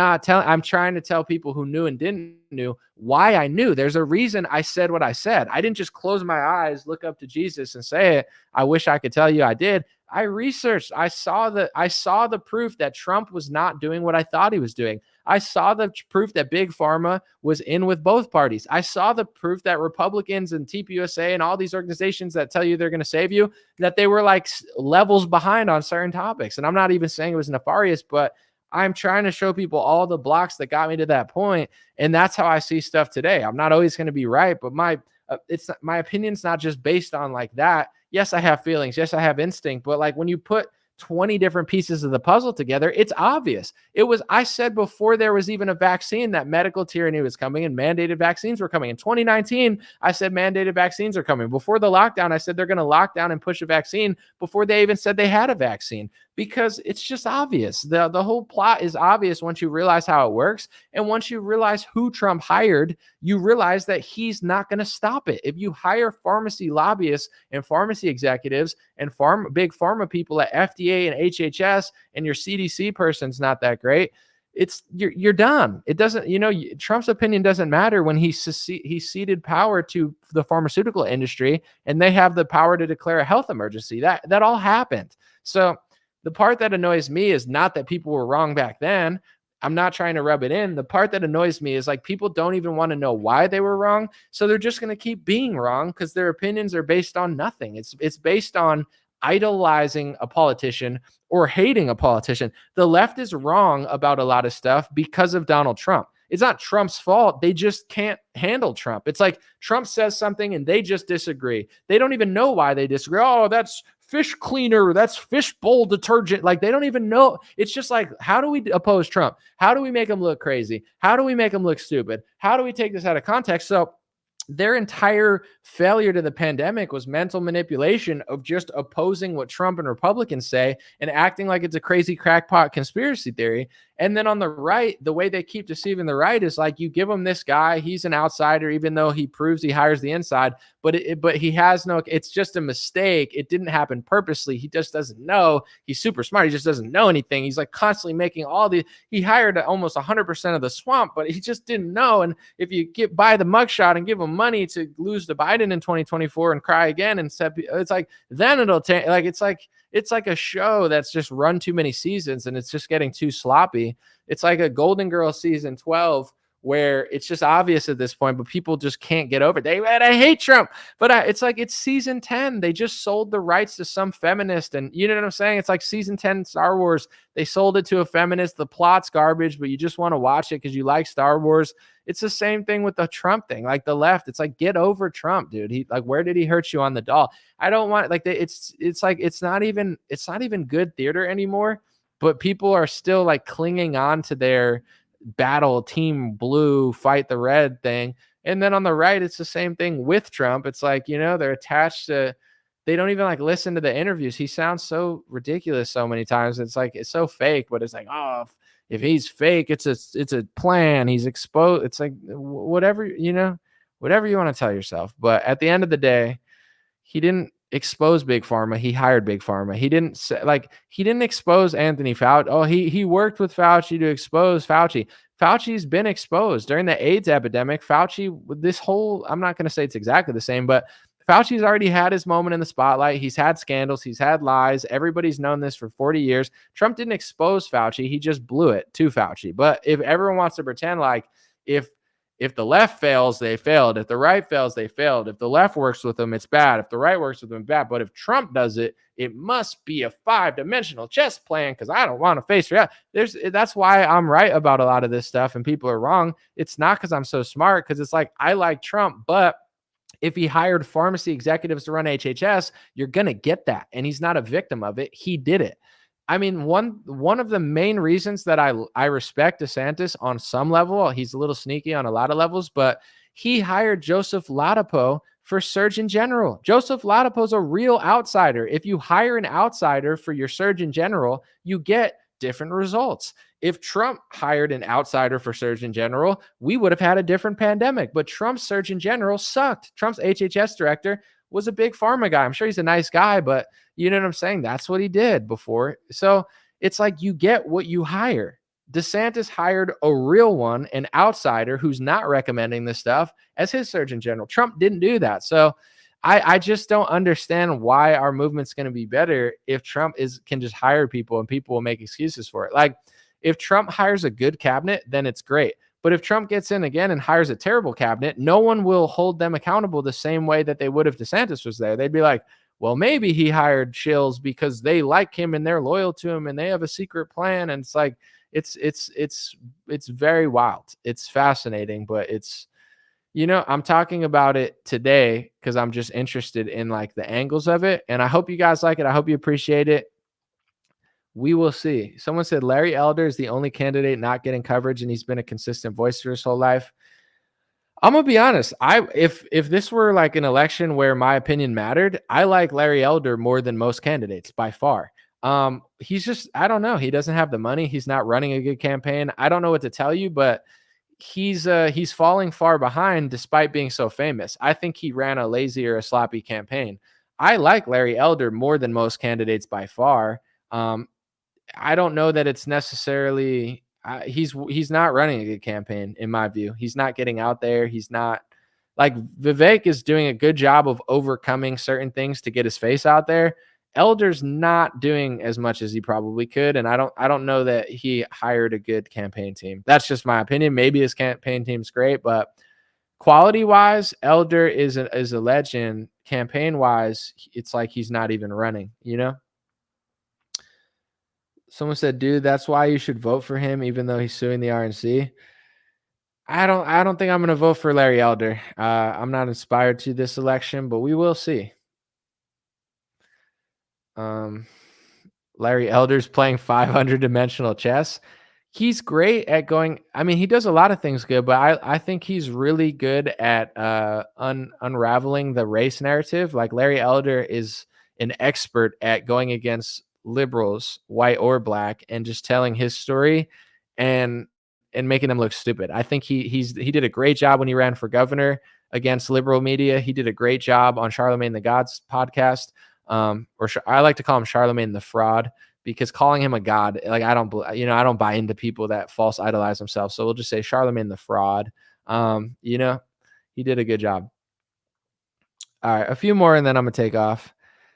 trying to tell people who knew and didn't knew why I knew. There's a reason I said what I said. I didn't just close my eyes, look up to Jesus and say it. I wish I could tell you I did. I researched. I saw the proof that Trump was not doing what I thought he was doing. I saw the proof that Big Pharma was in with both parties. I saw the proof that Republicans and TPUSA and all these organizations that tell you they're going to save you, that they were like levels behind on certain topics. And I'm not even saying it was nefarious, but I'm trying to show people all the blocks that got me to that point. And that's how I see stuff today. I'm not always going to be right, but my opinion's not just based on like that. Yes, I have feelings. Yes, I have instinct. But like when you put 20 different pieces of the puzzle together, it's obvious. I said before there was even a vaccine that medical tyranny was coming and mandated vaccines were coming. In 2019, I said mandated vaccines are coming. Before the lockdown, I said they're going to lock down and push a vaccine before they even said they had a vaccine, because it's just obvious. The whole plot is obvious once you realize how it works. And once you realize who Trump hired, you realize that he's not going to stop it. If you hire pharmacy lobbyists and pharmacy executives and big pharma people at FDA and HHS, and your CDC person's not that great, you're done. It doesn't, Trump's opinion doesn't matter when he ceded power to the pharmaceutical industry and they have the power to declare a health emergency. That all happened. So the part that annoys me is not that people were wrong back then. I'm not trying to rub it in. The part that annoys me is like people don't even want to know why they were wrong. So they're just going to keep being wrong because their opinions are based on nothing. It's based on idolizing a politician or hating a politician. The left is wrong about a lot of stuff because of Donald Trump. It's not Trump's fault. They just can't handle Trump. It's like Trump says something and they just disagree. They don't even know why they disagree. Oh, that's fish cleaner. That's fish bowl detergent. Like they don't even know. It's just like, how do we oppose Trump? How do we make him look crazy? How do we make him look stupid? How do we take this out of context? So their entire failure to the pandemic was mental manipulation of just opposing what Trump and Republicans say and acting like it's a crazy crackpot conspiracy theory. And then on the right, the way they keep deceiving the right is like, you give him this guy, he's an outsider, even though he proves he hires the inside, but he has no, it's just a mistake. It didn't happen purposely. He just doesn't know. He's super smart. He just doesn't know anything. He's like constantly making he hired almost 100% of the swamp, but he just didn't know. And if you buy the mugshot and give him money to lose to Biden in 2024 and cry again, and it's like, then it'll take, like, it's like a show that's just run too many seasons and it's just getting too sloppy. It's like a Golden Girls season 12 where it's just obvious at this point, but people just can't get over it. I hate Trump, but it's like, it's season 10. They just sold the rights to some feminist. And you know what I'm saying? It's like season 10 Star Wars. They sold it to a feminist. The plot's garbage, but you just want to watch it because you like Star Wars. It's the same thing with the Trump thing. Like the left, it's like, get over Trump, dude. Where did he hurt you on the doll? I don't want it's like, it's not even good theater anymore, but people are still like clinging on to their battle team blue, fight the red thing. And then on the right, it's the same thing with Trump. It's like, they're attached to they don't even like listen to the interviews. He sounds so ridiculous so many times. It's like, it's so fake, but it's like, oh, if he's fake, it's a plan. He's exposed. It's like whatever, whatever you want to tell yourself. But at the end of the day, he didn't expose Big Pharma. He hired Big Pharma. He didn't expose Anthony Fauci. Oh, he worked with Fauci to expose Fauci. Fauci's been exposed during the AIDS epidemic. Fauci, I'm not going to say it's exactly the same, but Fauci's already had his moment in the spotlight. He's had scandals. He's had lies. Everybody's known this for 40 years. Trump didn't expose Fauci. He just blew it to Fauci. But if everyone wants to pretend like if the left fails, they failed. If the right fails, they failed. If the left works with them, it's bad. If the right works with them, bad. But if Trump does it, it must be a 5-dimensional chess plan because I don't want to face reality. That's why I'm right about a lot of this stuff and people are wrong. It's not because I'm so smart, because it's like, I like Trump, but if he hired pharmacy executives to run HHS, you're going to get that. And he's not a victim of it. He did it. I mean, one of the main reasons that I respect DeSantis on some level, he's a little sneaky on a lot of levels, but he hired Joseph Ladapo for Surgeon General. Joseph Ladapo's a real outsider. If you hire an outsider for your Surgeon General, you get different results. If Trump hired an outsider for Surgeon General, we would have had a different pandemic. But Trump's Surgeon General sucked. Trump's HHS director was a Big Pharma guy. I'm sure he's a nice guy, but you know what I'm saying? That's what he did before. So it's like, you get what you hire. DeSantis hired a real one, an outsider who's not recommending this stuff, as his Surgeon General. Trump didn't do that. So I just don't understand why our movement's going to be better if Trump can just hire people and people will make excuses for it. Like, if Trump hires a good cabinet, then it's great. But if Trump gets in again and hires a terrible cabinet, no one will hold them accountable the same way that they would if DeSantis was there. They'd be like, well, maybe he hired shills because they like him and they're loyal to him and they have a secret plan. And it's like, it's very wild. It's fascinating, but I'm talking about it today because I'm just interested in like the angles of it. And I hope you guys like it. I hope you appreciate it. We will see. Someone said Larry Elder is the only candidate not getting coverage, and he's been a consistent voice for his whole life. I'm gonna be honest. If this were like an election where my opinion mattered, I like Larry Elder more than most candidates by far. He's just, I don't know. He doesn't have the money. He's not running a good campaign. I don't know what to tell you, but he's falling far behind despite being so famous. I think he ran a lazy or a sloppy campaign. I like Larry Elder more than most candidates by far. I don't know that it's necessarily he's not running a good campaign in my view. He's not getting out there. He's not like Vivek is doing a good job of overcoming certain things to get his face out there. Elder's not doing as much as he probably could, and I don't know that he hired a good campaign team. That's just my opinion. Maybe his campaign team's great, but quality-wise, Elder is a legend. Campaign-wise, it's like he's not even running, Someone said, dude, that's why you should vote for him, even though he's suing the RNC. I don't think I'm going to vote for Larry Elder. I'm not inspired to this election, but we will see. Larry Elder's playing 500-dimensional chess. He's great at going. I mean, he does a lot of things good, but I think he's really good at unraveling the race narrative. Like Larry Elder is an expert at going against liberals, white or black, and just telling his story and making them look stupid. I think he did a great job when he ran for governor against liberal media. He did a great job on Charlemagne the God's podcast. I like to call him Charlemagne the Fraud, because calling him a god, like I don't buy into people that false idolize themselves. So we'll just say Charlemagne the Fraud. He did a good job. All right, a few more and then I'm gonna take off.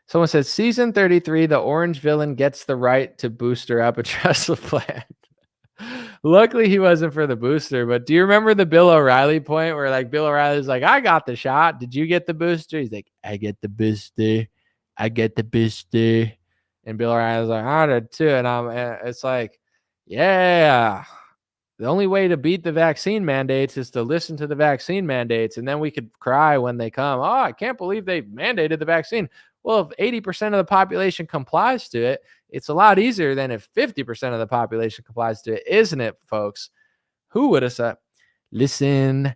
Someone says season 33, the orange villain gets the right to booster up a Tesla plan. Luckily, he wasn't for the booster, but do you remember the Bill O'Reilly point where like Bill O'Reilly's like, I got the shot. Did you get the booster? He's like, I get the booster. I get the booster. And Bill O'Reilly's like, I did too. And it's like, yeah. The only way to beat the vaccine mandates is to listen to the vaccine mandates. And then we could cry when they come. Oh, I can't believe they mandated the vaccine. Well, if 80% of the population complies to it, it's a lot easier than if 50% of the population complies to it, isn't it, folks? Who would have said, listen,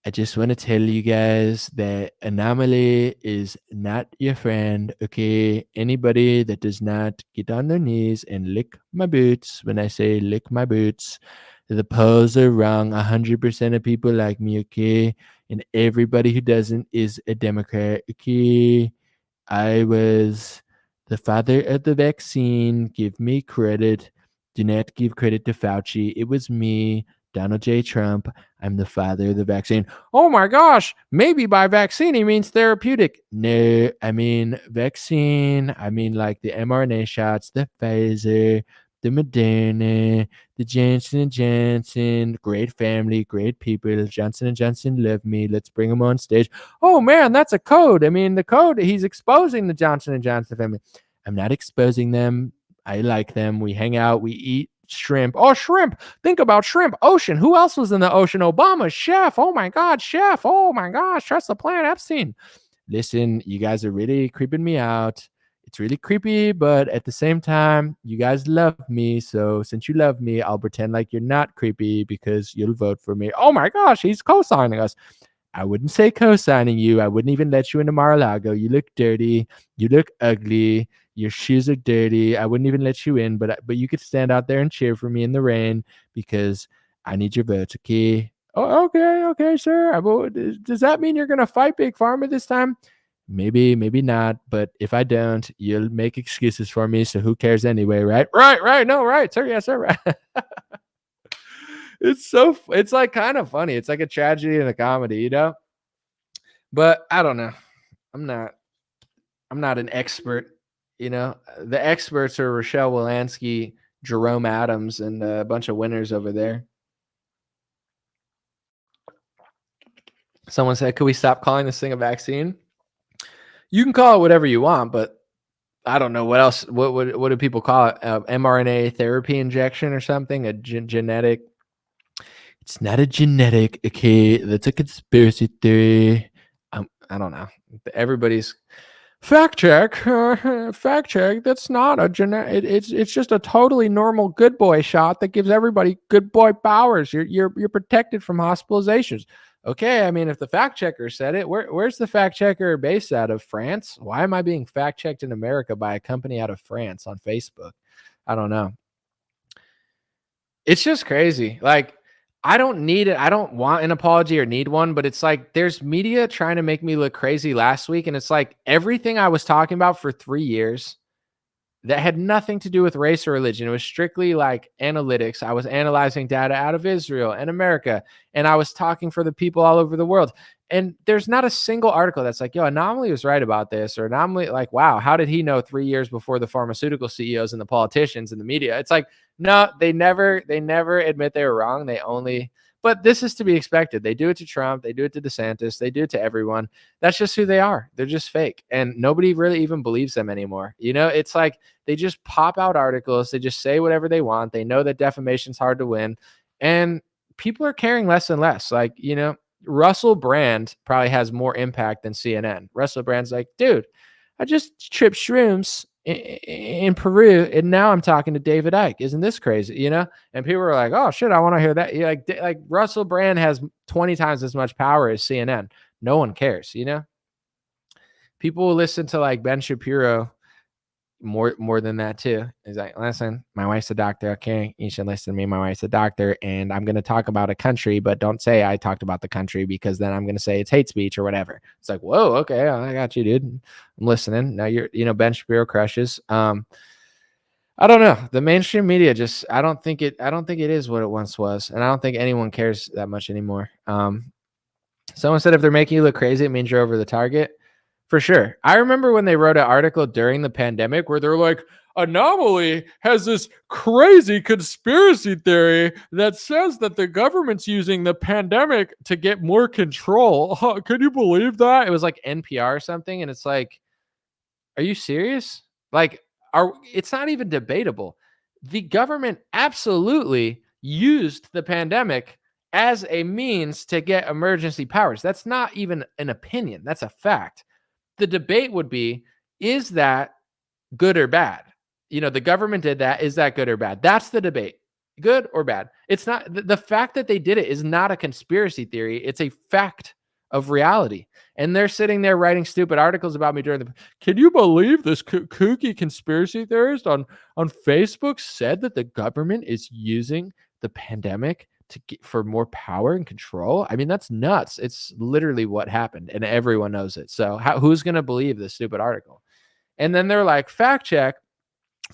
I just want to tell you guys that anomaly is not your friend, okay? Anybody that does not get on their knees and lick my boots, when I say lick my boots, the polls are wrong. 100% of people like me, okay? And everybody who doesn't is a Democrat, okay? I was the father of the vaccine. Give me credit. Do not give credit to Fauci. It was me, Donald J. Trump. I'm the father of the vaccine. Oh my gosh, maybe by vaccine he means therapeutic. No, I mean vaccine. I mean like the mRNA shots, the Pfizer, the Moderna, the Johnson & Johnson. Great family, great people. Johnson & Johnson love me. Let's bring them on stage. Oh man, that's a code. I mean, the code, he's exposing the Johnson & Johnson family. I'm not exposing them. I like them. We hang out. We eat shrimp. Oh, shrimp. Think about shrimp. Ocean. Who else was in the ocean? Obama. Chef. Oh my God. Chef. Oh my gosh. Trust the plan. Epstein. Listen, you guys are really creeping me out. It's really creepy, but at the same time, you guys love me. So since you love me, I'll pretend like you're not creepy because you'll vote for me. Oh my gosh, he's co-signing us. I wouldn't say co-signing you. I wouldn't even let you into Mar-a-Lago. You look dirty. You look ugly. Your shoes are dirty. I wouldn't even let you in, but you could stand out there and cheer for me in the rain because I need your votes, okay? Oh, okay, sir. Does that mean you're gonna fight Big Pharma this time? Maybe, maybe not. But if I don't, you'll make excuses for me. So who cares anyway, right? Right. No, right, sir. Yes, sir. Right. It's like kind of funny. It's like a tragedy and a comedy, you know? But I don't know. I'm not an expert, you know. The experts are Rochelle Walensky, Jerome Adams, and a bunch of winners over there. Someone said, could we stop calling this thing a vaccine? You can call it whatever you want, but I don't know what else. What do people call it? mRNA therapy injection or something? A genetic. It's not a genetic. Okay, that's a conspiracy theory. I don't know. Everybody's fact check. Fact check. That's not a genetic. It's just a totally normal good boy shot that gives everybody good boy powers. You're protected from hospitalizations. Okay, I mean, if the fact checker said it, where's the fact checker based out of? France? Why am I being fact checked in America by a company out of France on Facebook? I don't know. It's just crazy. Like, I don't need it. I don't want an apology or need one, but it's like there's media trying to make me look crazy last week. And it's like everything I was talking about for 3 years that had nothing to do with race or religion. It was strictly like analytics. I was analyzing data out of Israel and America, and I was talking for the people all over the world. And there's not a single article that's like, yo, Anomaly was right about this, or Anomaly, like, wow, how did he know 3 years before the pharmaceutical CEOs and the politicians and the media? It's like, no, they never admit they were wrong. But this is to be expected. They do it to Trump. They do it to DeSantis. They do it to everyone. That's just who they are. They're just fake. And nobody really even believes them anymore. You know, it's like they just pop out articles. They just say whatever they want. They know that defamation's hard to win. And people are caring less and less. Like, you know, Russell Brand probably has more impact than CNN. Russell Brand's like, dude, I just tripped shrooms in Peru, and now I'm talking to David Icke. Isn't this crazy? You know? And people are like, oh shit, I want to hear that. Like Russell Brand has 20 times as much power as CNN. No one cares, you know? People will listen to like Ben Shapiro more than that too. He's like, listen, my wife's a doctor. Okay, you should listen to me. My wife's a doctor, and I'm going to talk about a country, but don't say I talked about the country because then I'm going to say it's hate speech or whatever. It's like, whoa, okay, I got you, dude. I'm listening. Now Ben Shapiro crushes. I don't know. The mainstream media just, I don't think it is what it once was, and I don't think anyone cares that much anymore. Someone said if they're making you look crazy, it means you're over the target. For sure. I remember when they wrote an article during the pandemic where they're like, Anomaly has this crazy conspiracy theory that says that the government's using the pandemic to get more control. Could you believe that? It was like NPR or something. And it's like, are you serious? Like, it's not even debatable. The government absolutely used the pandemic as a means to get emergency powers. That's not even an opinion. That's a fact. The debate would be, is that good or bad? You know, the government did that. Is that good or bad? That's the debate. good or bad. It's not the fact that they did it is not a conspiracy theory. It's a fact of reality. And they're sitting there writing stupid articles about me during the, can you believe this kooky conspiracy theorist on Facebook said that the government is using the pandemic to get for more power and control? I mean, that's nuts. It's literally what happened and everyone knows it. So who's going to believe this stupid article? And then they're like, fact check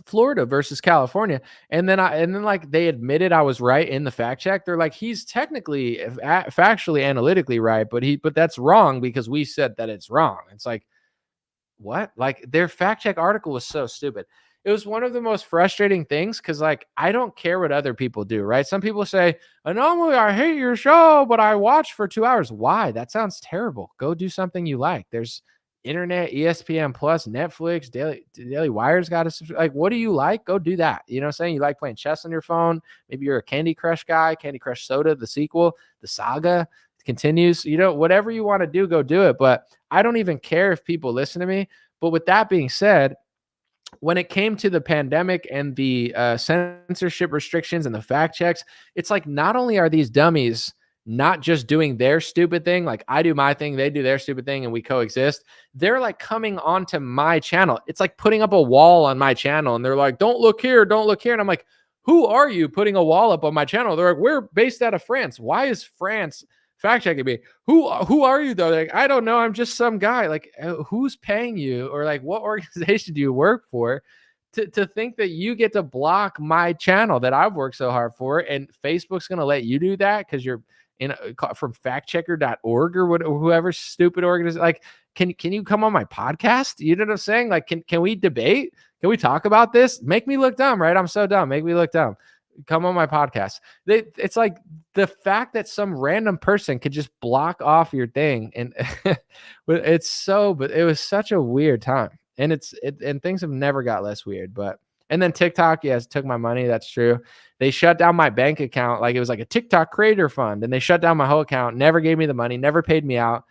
Florida versus California. And then like they admitted I was right in the fact check. They're like, he's technically factually analytically right, but that's wrong because we said that it's wrong. It's like, what? Like their fact check article was so stupid. It was one of the most frustrating things because like I don't care what other people do, right? Some people say, Anomaly, I hate your show, but I watched for 2 hours. Why? That sounds terrible. Go do something you like. There's internet, ESPN Plus, Netflix, Daily Wire's got to like, what do you like? Go do that. You know what I'm saying? You like playing chess on your phone. Maybe you're a Candy Crush guy, Candy Crush Soda, the sequel, the saga continues, you know, whatever you want to do, go do it. But I don't even care if people listen to me. But with that being said, when it came to the pandemic and the censorship restrictions and the fact checks, it's like, not only are these dummies not just doing their stupid thing, like I do my thing, they do their stupid thing, and we coexist. They're like coming onto my channel. It's like putting up a wall on my channel, and they're like, don't look here, don't look here. And I'm like, who are you putting a wall up on my channel? They're like, we're based out of France. Why is France fact checking me? Who are you though? Like, I don't know. I'm just some guy. Like, who's paying you, or like what organization do you work for to think that you get to block my channel that I've worked so hard for, and Facebook's going to let you do that because you're from factchecker.org or whoever stupid organization. Like, can you come on my podcast? You know what I'm saying? Like, can we debate? Can we talk about this? Make me look dumb, right? I'm so dumb. Make me look dumb. Come on my podcast. It's like the fact that some random person could just block off your thing, and but it was such a weird time, and and things have never got less weird. But and then TikTok, yes, took my money. That's true. They shut down my bank account. Like it was like a TikTok creator fund, and they shut down my whole account. Never gave me the money. Never paid me out.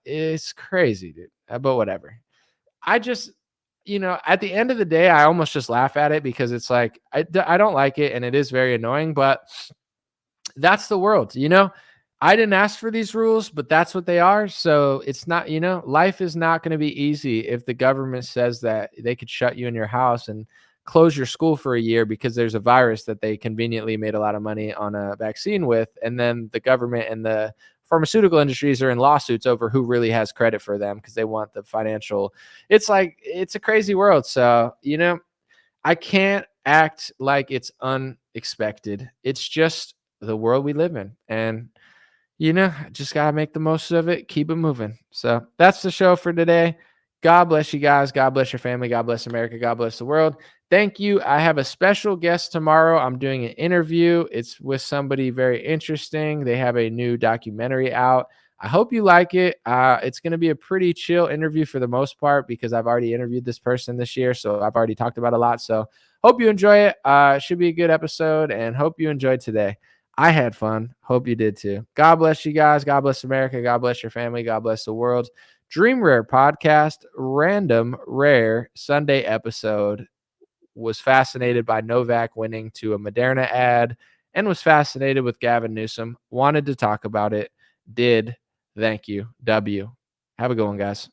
It's crazy, dude. But whatever. I just, at the end of the day, I almost just laugh at it because it's like I don't like it, and it is very annoying. But that's the world, I didn't ask for these rules, but that's what they are. So it's not, life is not going to be easy if the government says that they could shut you in your house and close your school for a year because there's a virus that they conveniently made a lot of money on a vaccine with. And then the government and the pharmaceutical industries are in lawsuits over who really has credit for them because they want the financial. It's like, it's a crazy world. So, I can't act like it's unexpected. It's just the world we live in. And just got to make the most of it. Keep it moving. So that's the show for today. God bless you guys. God bless your family. God bless America. God bless the world. Thank you. I have a special guest tomorrow. I'm doing an interview. It's with somebody very interesting. They have a new documentary out. I hope you like it. It's going to be a pretty chill interview for the most part because I've already interviewed this person this year. So I've already talked about a lot. So hope you enjoy it. Should be a good episode, and hope you enjoyed today. I had fun. Hope you did too. God bless you guys. God bless America. God bless your family. God bless the world. Dream Rare Podcast, random, rare Sunday episode. Was fascinated by Novak winning to a Moderna ad and was fascinated with Gavin Newsom. Wanted to talk about it. Did. Thank you. W. Have a good one, guys.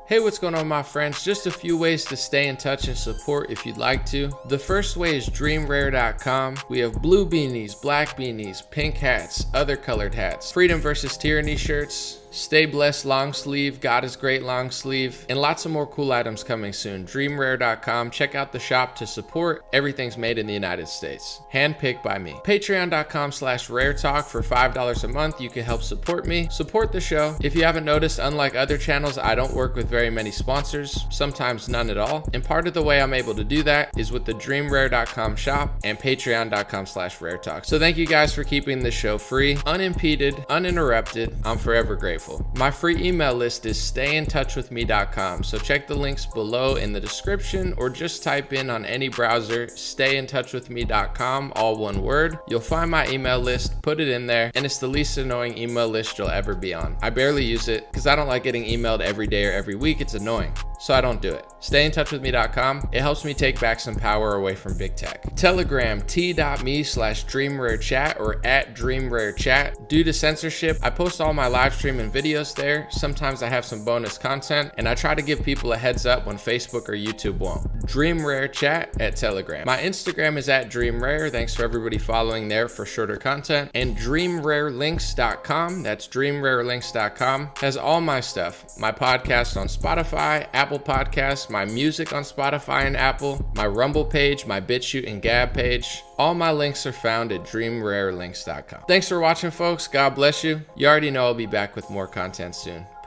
Hey, what's going on, my friends? Just a few ways to stay in touch and support if you'd like to. The first way is dreamrare.com. We have blue beanies, black beanies, pink hats, other colored hats, freedom versus tyranny shirts, stay blessed long sleeve, God is great long sleeve, and lots of more cool items coming soon. Dreamrare.com. Check out the shop to support. Everything's made in the United States. Handpicked by me. Patreon.com/raretalk for $5 a month. You can help support me, support the show. If you haven't noticed, unlike other channels, I don't work with very many sponsors, sometimes none at all. And part of the way I'm able to do that is with the dreamrare.com shop and patreon.com/raretalk. So thank you guys for keeping this show free, unimpeded, uninterrupted. I'm forever grateful. My free email list is stayintouchwithme.com. So check the links below in the description or just type in on any browser, stayintouchwithme.com, all one word. You'll find my email list, put it in there, and it's the least annoying email list you'll ever be on. I barely use it because I don't like getting emailed every day or every week. It's annoying. so I don't do it. Stayintouchwithme.com. It helps me take back some power away from big tech. Telegram, t.me/DreamRareChat or @DreamRareChat. Due to censorship, I post all my live stream and videos there. Sometimes I have some bonus content, and I try to give people a heads up when Facebook or YouTube won't. DreamRareChat at Telegram. My Instagram is @DreamRare. Thanks for everybody following there for shorter content. And DreamRareLinks.com, that's DreamRareLinks.com, has all my stuff. My podcast on Spotify, Apple Podcasts, my music on Spotify and Apple, my Rumble page, my BitChute and Gab page. All my links are found at DreamRareLinks.com. Thanks for watching, folks. God bless you. You already know I'll be back with more content soon.